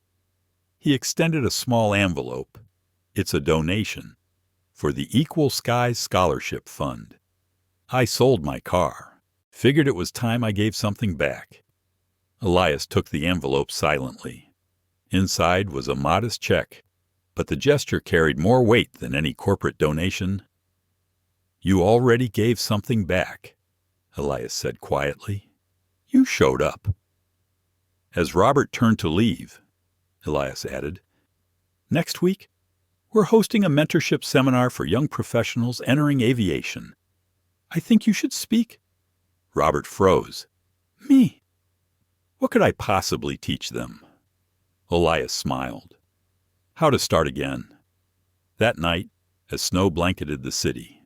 He extended a small envelope. "It's a donation for the Equal Skies Scholarship Fund. I sold my car. Figured it was time I gave something back. Elias took the envelope silently. Inside was a modest check, but the gesture carried more weight than any corporate donation. "You already gave something back," Elias said quietly. "You showed up." As Robert turned to leave, Elias added, "Next week, we're hosting a mentorship seminar for young professionals entering aviation. I think you should speak." Robert froze. "Me? What could I possibly teach them?" Elias smiled. How to start again. That night, as snow blanketed the city,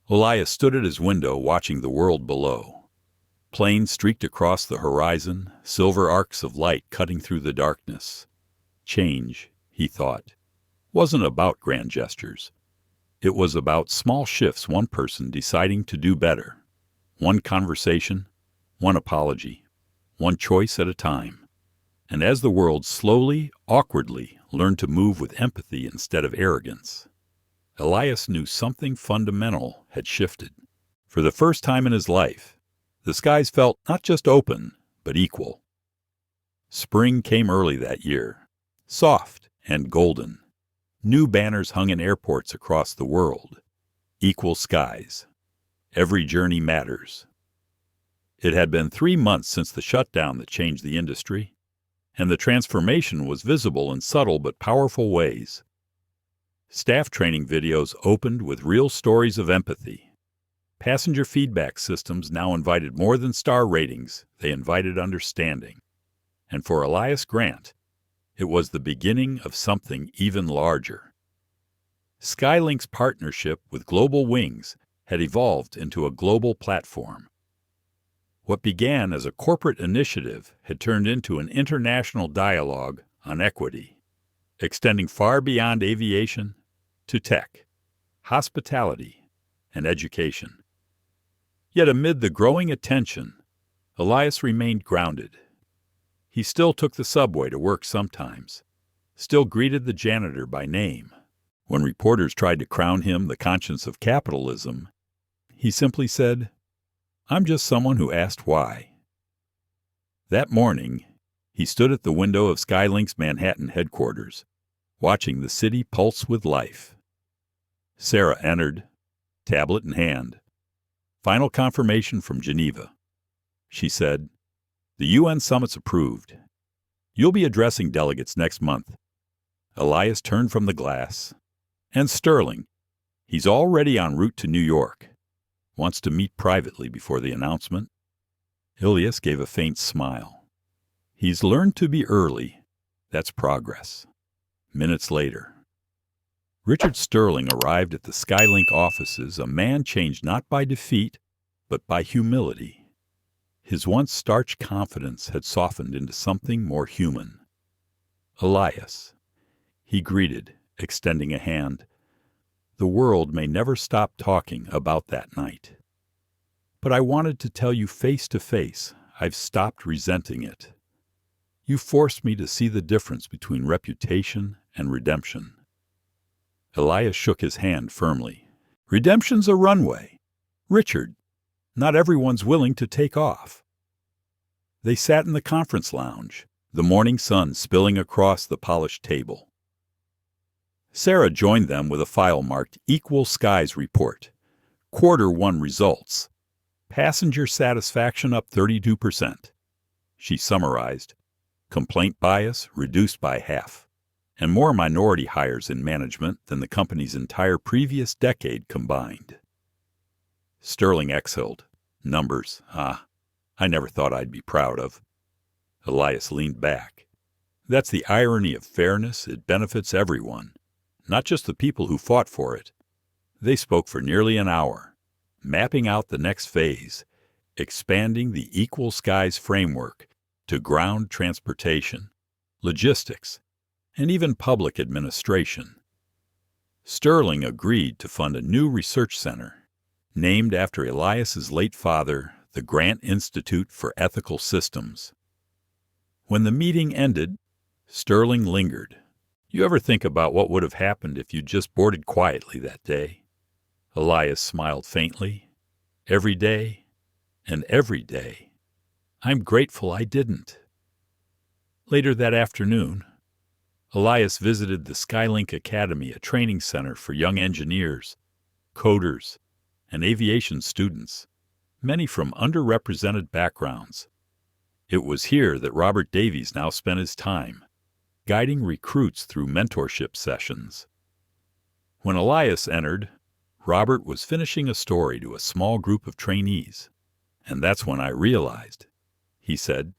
Elias stood at his window watching the world below. Planes streaked across the horizon, silver arcs of light cutting through the darkness. Change, he thought, wasn't about grand gestures. It was about small shifts, one person deciding to do better. One conversation, one apology, one choice at a time. And as the world slowly, awkwardly learned to move with empathy instead of arrogance, Elias knew something fundamental had shifted. For the first time in his life, the skies felt not just open, but equal. Spring came early that year, soft and golden. New banners hung in airports across the world. Equal skies. Every journey matters. It had been 3 months since the shutdown that changed the industry, and the transformation was visible in subtle but powerful ways. Staff training videos opened with real stories of empathy. Passenger feedback systems now invited more than star ratings, they invited understanding. And for Elias Grant, it was the beginning of something even larger. SkyLink's partnership with Global Wings had evolved into a global platform. What began as a corporate initiative had turned into an international dialogue on equity, extending far beyond aviation to tech, hospitality, and education. Yet amid the growing attention, Elias remained grounded. He still took the subway to work sometimes, still greeted the janitor by name. When reporters tried to crown him the conscience of capitalism, he simply said, "I'm just someone who asked why." That morning, he stood at the window of SkyLink's Manhattan headquarters, watching the city pulse with life. Sarah entered, tablet in hand. Final confirmation from Geneva. She said, "The UN summit's approved. You'll be addressing delegates next month." Elias turned from the glass. "And Sterling, he's already en route to New York. Wants to meet privately before the announcement." Elias gave a faint smile. "He's learned to be early. That's progress." Minutes later, Richard Sterling arrived at the SkyLink offices, a man changed not by defeat, but by humility. His once starched confidence had softened into something more human. "Elias," he greeted, extending a hand. "The world may never stop talking about that night. But I wanted to tell you face to face, I've stopped resenting it. You forced me to see the difference between reputation and redemption." Elias shook his hand firmly. "Redemption's a runway. Richard, not everyone's willing to take off." They sat in the conference lounge, the morning sun spilling across the polished table. Sarah joined them with a file marked Equal Skies Report. Q1 results. Passenger satisfaction up 32%. She summarized. Complaint bias reduced by half. And more minority hires in management than the company's entire previous decade combined. Sterling exhaled. "Numbers, I never thought I'd be proud of." Elias leaned back. "That's the irony of fairness. It benefits everyone, not just the people who fought for it." They spoke for nearly an hour, mapping out the next phase, expanding the Equal Skies framework to ground transportation, logistics, and even public administration. Sterling agreed to fund a new research center, named after Elias's late father, the Grant Institute for Ethical Systems. When the meeting ended, Sterling lingered. "You ever think about what would have happened if you'd just boarded quietly that day?" Elias smiled faintly. "Every day, And every day, I'm grateful I didn't. Later that afternoon, Elias visited the SkyLink Academy, a training center for young engineers, coders, and aviation students, many from underrepresented backgrounds. It was here that Robert Davies now spent his time, guiding recruits through mentorship sessions. When Elias entered, Robert was finishing a story to a small group of trainees. "And that's when I realized," he said,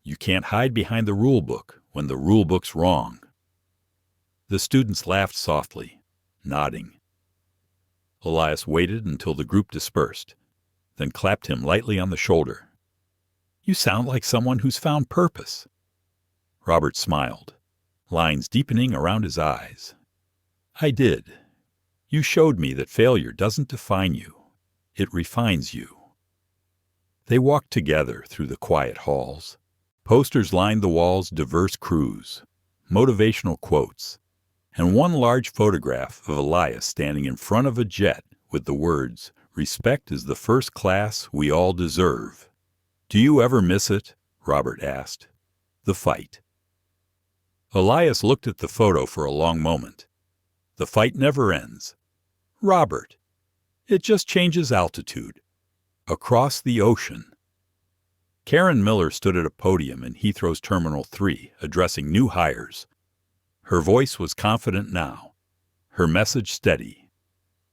"you can't hide behind the rule book when the rule book's wrong." The students laughed softly, nodding. Elias waited until the group dispersed, then clapped him lightly on the shoulder. "You sound like someone who's found purpose." Robert smiled, lines deepening around his eyes. "I did. You showed me that failure doesn't define you. It refines you." They walked together through the quiet halls. Posters lined the walls, diverse crews, motivational quotes, and one large photograph of Elias standing in front of a jet with the words, "Respect is the first class we all deserve." "Do you ever miss it?" Robert asked. "The fight." Elias looked at the photo for a long moment. "The fight never ends." "Robert, it just changes altitude. Across the ocean." Karen Miller stood at a podium in Heathrow's Terminal 3, addressing new hires. Her voice was confident now, her message steady.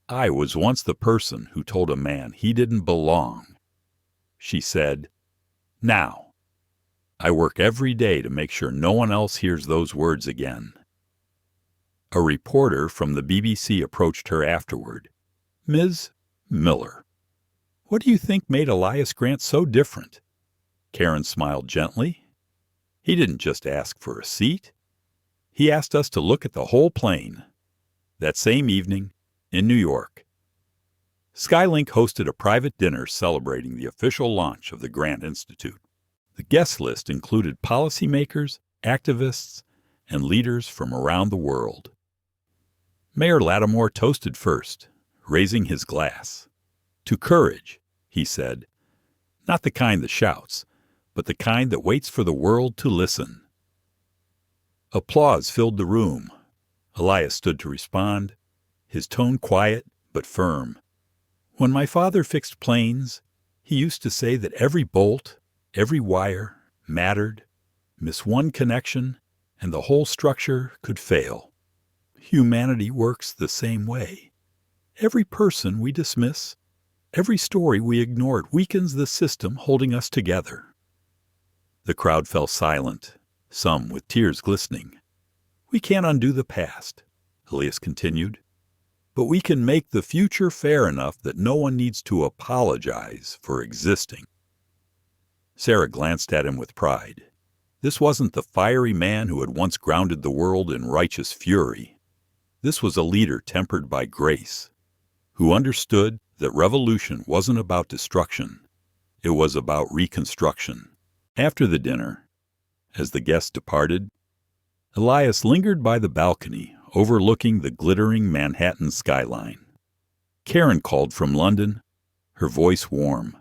"I was once the person who told a man he didn't belong," she said. "Now, I work every day to make sure no one else hears those words again." A reporter from the BBC approached her afterward. "Ms. Miller, what do you think made Elias Grant so different?" Karen smiled gently. "He didn't just ask for a seat. He asked us to look at the whole plane." That same evening, in New York, SkyLink hosted a private dinner celebrating the official launch of the Grant Institute. The guest list included policymakers, activists, and leaders from around the world. Mayor Lattimore toasted first, raising his glass. "To courage," he said, "not the kind that shouts, but the kind that waits for the world to listen." Applause filled the room. Elias stood to respond, his tone quiet but firm. "When my father fixed planes, he used to say that every bolt, every wire, mattered. Miss one connection, and the whole structure could fail. Humanity works the same way. Every person we dismiss, every story we ignored weakens the system holding us together." The crowd fell silent, some with tears glistening. "We can't undo the past," Elias continued, "but we can make the future fair enough that no one needs to apologize for existing." Sarah glanced at him with pride. This wasn't the fiery man who had once grounded the world in righteous fury. This was a leader tempered by grace, who understood that revolution wasn't about destruction. It was about reconstruction. After the dinner, as the guests departed, Elias lingered by the balcony overlooking the glittering Manhattan skyline. Karen called from London, her voice warm.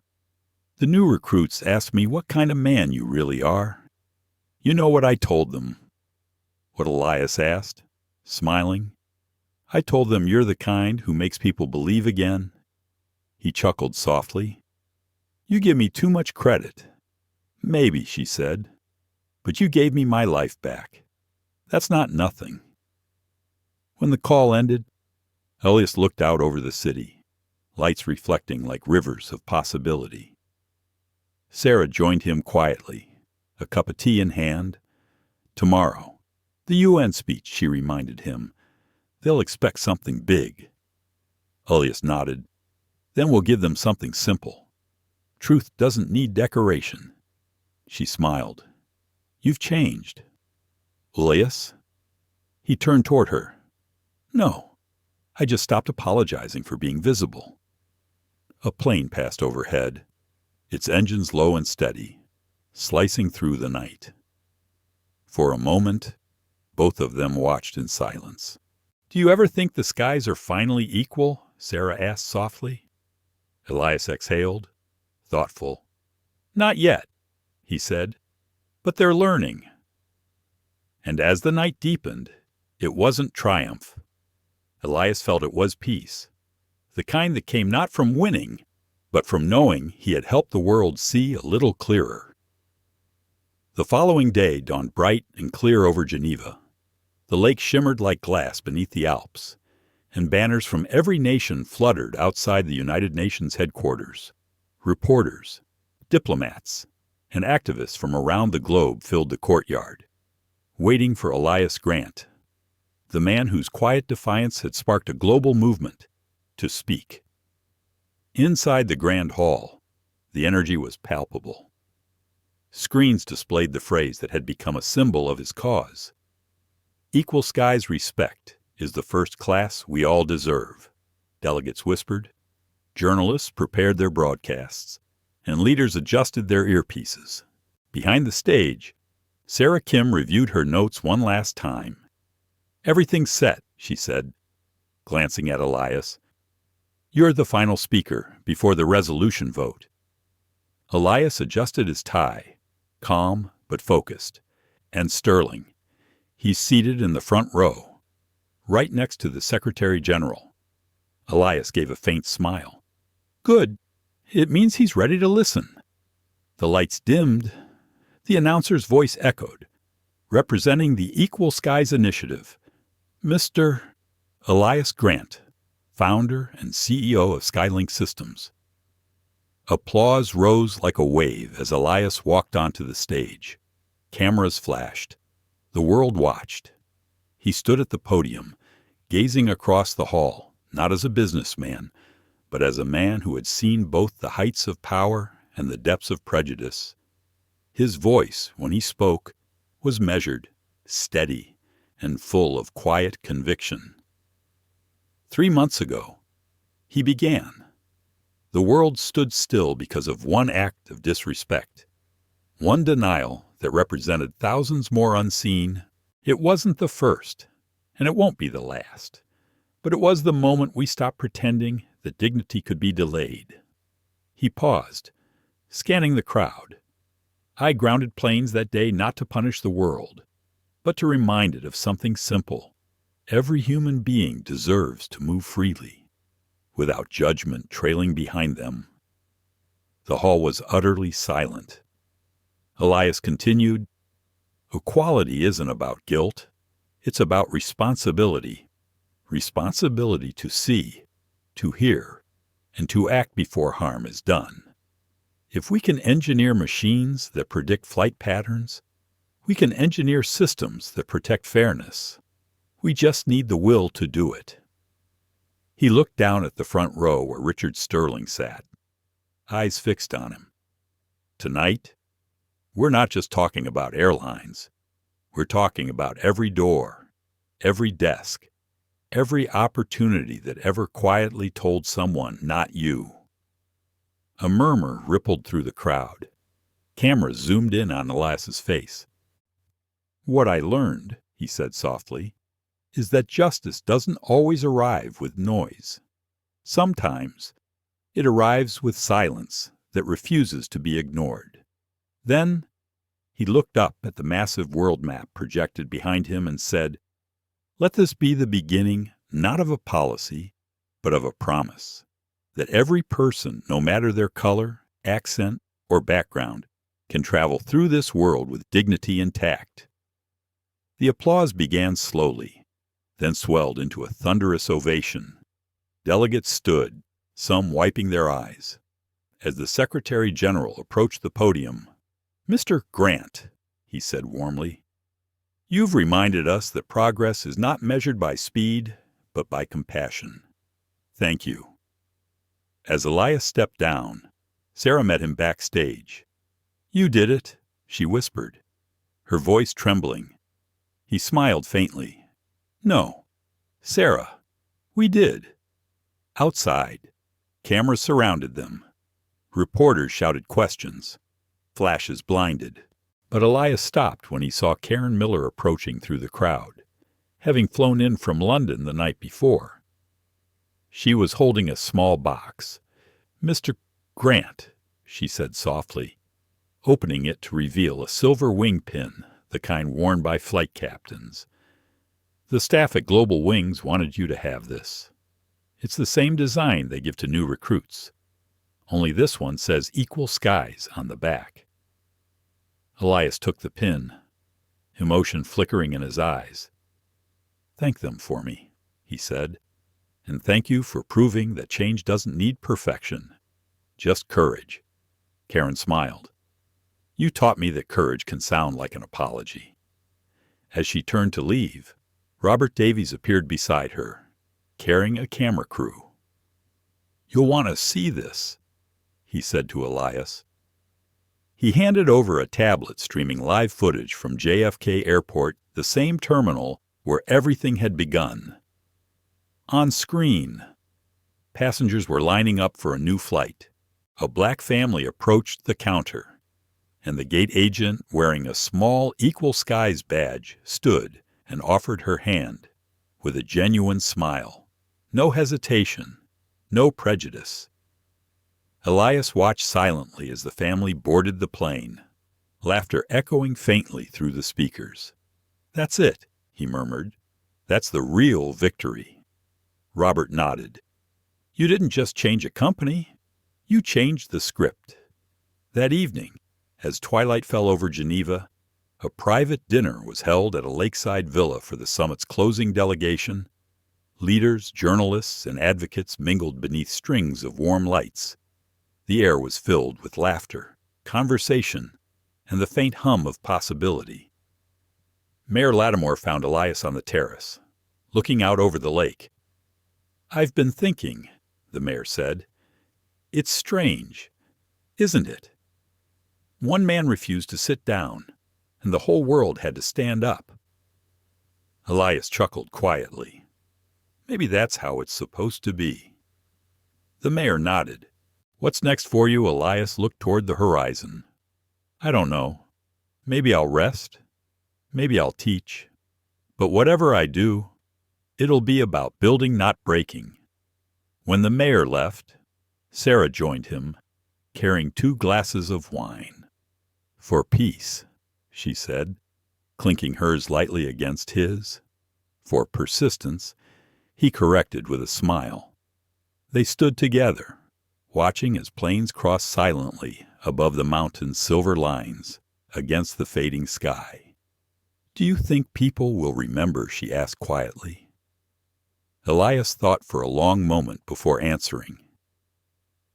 "The new recruits asked me what kind of man you really are. You know what I told them?" What Elias asked, smiling. "I told them you're the kind who makes people believe again." He chuckled softly. "You give me too much credit." "Maybe," she said, "but you gave me my life back. That's not nothing." When the call ended, Elias looked out over the city, lights reflecting like rivers of possibility. Sarah joined him quietly, a cup of tea in hand. "Tomorrow, the UN speech," she reminded him. "They'll expect something big." Elias nodded. "Then we'll give them something simple. Truth doesn't need decoration." She smiled. "You've changed." "Elias?" He turned toward her. "No, I just stopped apologizing for being visible." A plane passed overhead, its engines low and steady, slicing through the night. For a moment, both of them watched in silence. "Do you ever think the skies are finally equal?" Sarah asked softly. Elias exhaled, thoughtful. "Not yet," he said, "but they're learning." And as the night deepened, it wasn't triumph. Elias felt it was peace, the kind that came not from winning, but from knowing he had helped the world see a little clearer. The following day dawned bright and clear over Geneva. The lake shimmered like glass beneath the Alps, and banners from every nation fluttered outside the United Nations headquarters. Reporters, diplomats, and activists from around the globe filled the courtyard, waiting for Elias Grant, the man whose quiet defiance had sparked a global movement, to speak. Inside the grand hall, the energy was palpable. Screens displayed the phrase that had become a symbol of his cause. "Equal skies respect is the first class we all deserve," delegates whispered. Journalists prepared their broadcasts, and leaders adjusted their earpieces. Behind the stage, Sarah Kim reviewed her notes one last time. "Everything's set," she said, glancing at Elias. "You're the final speaker before the resolution vote." Elias adjusted his tie, calm but focused, and sterling. He's seated in the front row, right next to the Secretary General. Elias gave a faint smile. "Good. It means he's ready to listen." The lights dimmed. The announcer's voice echoed, representing the Equal Skies Initiative. "Mr. Elias Grant, founder and CEO of SkyLink Systems." Applause rose like a wave as Elias walked onto the stage. Cameras flashed. The world watched. He stood at the podium, gazing across the hall, not as a businessman, but as a man who had seen both the heights of power and the depths of prejudice. His voice, when he spoke, was measured, steady, and full of quiet conviction. 3 months ago, he began. The world stood still because of one act of disrespect, one denial that represented thousands more unseen. It wasn't the first, and it won't be the last, but it was the moment we stopped pretending that dignity could be delayed. He paused, scanning the crowd. I grounded planes that day not to punish the world, but to remind it of something simple. Every human being deserves to move freely, without judgment trailing behind them. The hall was utterly silent. Elias continued, "Equality isn't about guilt. It's about responsibility. Responsibility to see, to hear, and to act before harm is done. If we can engineer machines that predict flight patterns, we can engineer systems that protect fairness. We just need the will to do it." He looked down at the front row where Richard Sterling sat, eyes fixed on him. "Tonight, we're not just talking about airlines. We're talking about every door, every desk, every opportunity that ever quietly told someone, 'Not you.'" A murmur rippled through the crowd. Cameras zoomed in on Elias's face. "What I learned," he said softly, "is that justice doesn't always arrive with noise. Sometimes it arrives with silence that refuses to be ignored." Then he looked up at the massive world map projected behind him and said, "Let this be the beginning not of a policy, but of a promise, that every person, no matter their color, accent, or background, can travel through this world with dignity intact." The applause began slowly, then swelled into a thunderous ovation. Delegates stood, some wiping their eyes. As the Secretary General approached the podium, "Mr. Grant," he said warmly, "you've reminded us that progress is not measured by speed, but by compassion. Thank you." As Elias stepped down, Sarah met him backstage. "You did it," she whispered, her voice trembling. He smiled faintly. "No, Sarah, we did." Outside, cameras surrounded them. Reporters shouted questions. Flashes blinded. But Elias stopped when he saw Karen Miller approaching through the crowd, having flown in from London the night before. She was holding a small box. "Mr. Grant," she said softly, opening it to reveal a silver wing pin, the kind worn by flight captains. The staff at Global Wings wanted you to have this. It's the same design they give to new recruits, only this one says Equal Skies on the back. Elias took the pin, emotion flickering in his eyes. "Thank them for me," he said, "and thank you for proving that change doesn't need perfection, just courage." Karen smiled. "You taught me that courage can sound like an apology." As she turned to leave, Robert Davies appeared beside her, carrying a camera crew. "You'll want to see this," he said to Elias. He handed over a tablet streaming live footage from JFK Airport, the same terminal where everything had begun. On screen, passengers were lining up for a new flight. A black family approached the counter, and the gate agent, wearing a small Equal Skies badge, stood and offered her hand with a genuine smile. No hesitation, no prejudice. Elias watched silently as the family boarded the plane, laughter echoing faintly through the speakers. "That's it," he murmured. "That's the real victory." Robert nodded. "You didn't just change a company, you changed the script." That evening, as twilight fell over Geneva, a private dinner was held at a lakeside villa for the summit's closing delegation. Leaders, journalists, and advocates mingled beneath strings of warm lights. The air was filled with laughter, conversation, and the faint hum of possibility. Mayor Lattimore found Elias on the terrace, looking out over the lake. "I've been thinking," the mayor said. "It's strange, isn't it? One man refused to sit down, and the whole world had to stand up." Elias chuckled quietly. "Maybe that's how it's supposed to be." The mayor nodded. "What's next for you?" Elias looked toward the horizon. "I don't know. Maybe I'll rest. Maybe I'll teach. But whatever I do, it'll be about building, not breaking." When the mayor left, Sarah joined him, carrying 2 glasses of wine. "For peace," she said, clinking hers lightly against his. "For persistence," he corrected with a smile. They stood together, watching as planes crossed silently above the mountain's silver lines against the fading sky. "Do you think people will remember?" she asked quietly. Elias thought for a long moment before answering.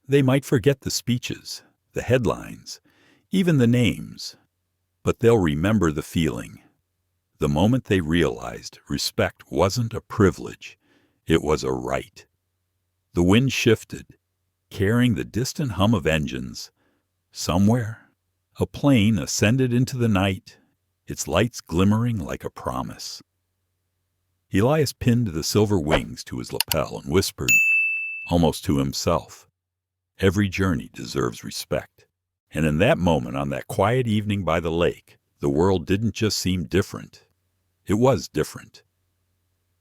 "They might forget the speeches, the headlines, even the names, but they'll remember the feeling. The moment they realized respect wasn't a privilege, it was a right." The wind shifted, carrying the distant hum of engines. Somewhere, a plane ascended into the night, its lights glimmering like a promise. Elias pinned the silver wings to his lapel and whispered, almost to himself, "Every journey deserves respect." And in that moment, on that quiet evening by the lake, the world didn't just seem different. It was different.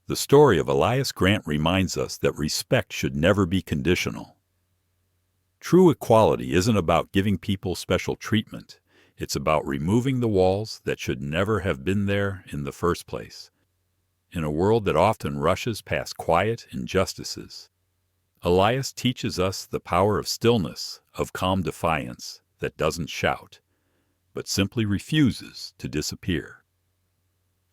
The story of Elias Grant reminds us that respect should never be conditional. True equality isn't about giving people special treatment. It's about removing the walls that should never have been there in the first place. In a world that often rushes past quiet injustices, Elias teaches us the power of stillness, of calm defiance that doesn't shout, but simply refuses to disappear.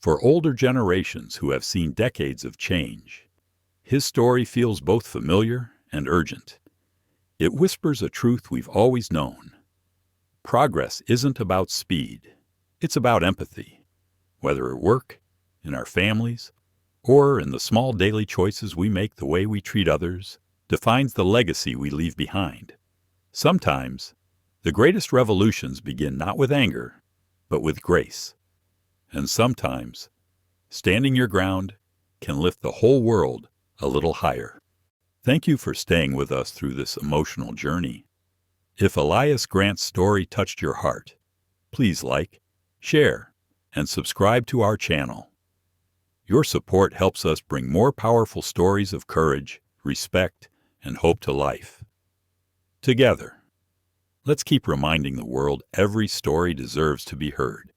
For older generations who have seen decades of change, his story feels both familiar and urgent. It whispers a truth we've always known. Progress isn't about speed. It's about empathy. Whether at work, in our families, or in the small daily choices we make, the way we treat others defines the legacy we leave behind. Sometimes, the greatest revolutions begin not with anger, but with grace. And sometimes, standing your ground can lift the whole world a little higher. Thank you for staying with us through this emotional journey. If Elias Grant's story touched your heart, please like, share, and subscribe to our channel. Your support helps us bring more powerful stories of courage, respect, and hope to life. Together, Let's keep reminding the world every story deserves to be heard.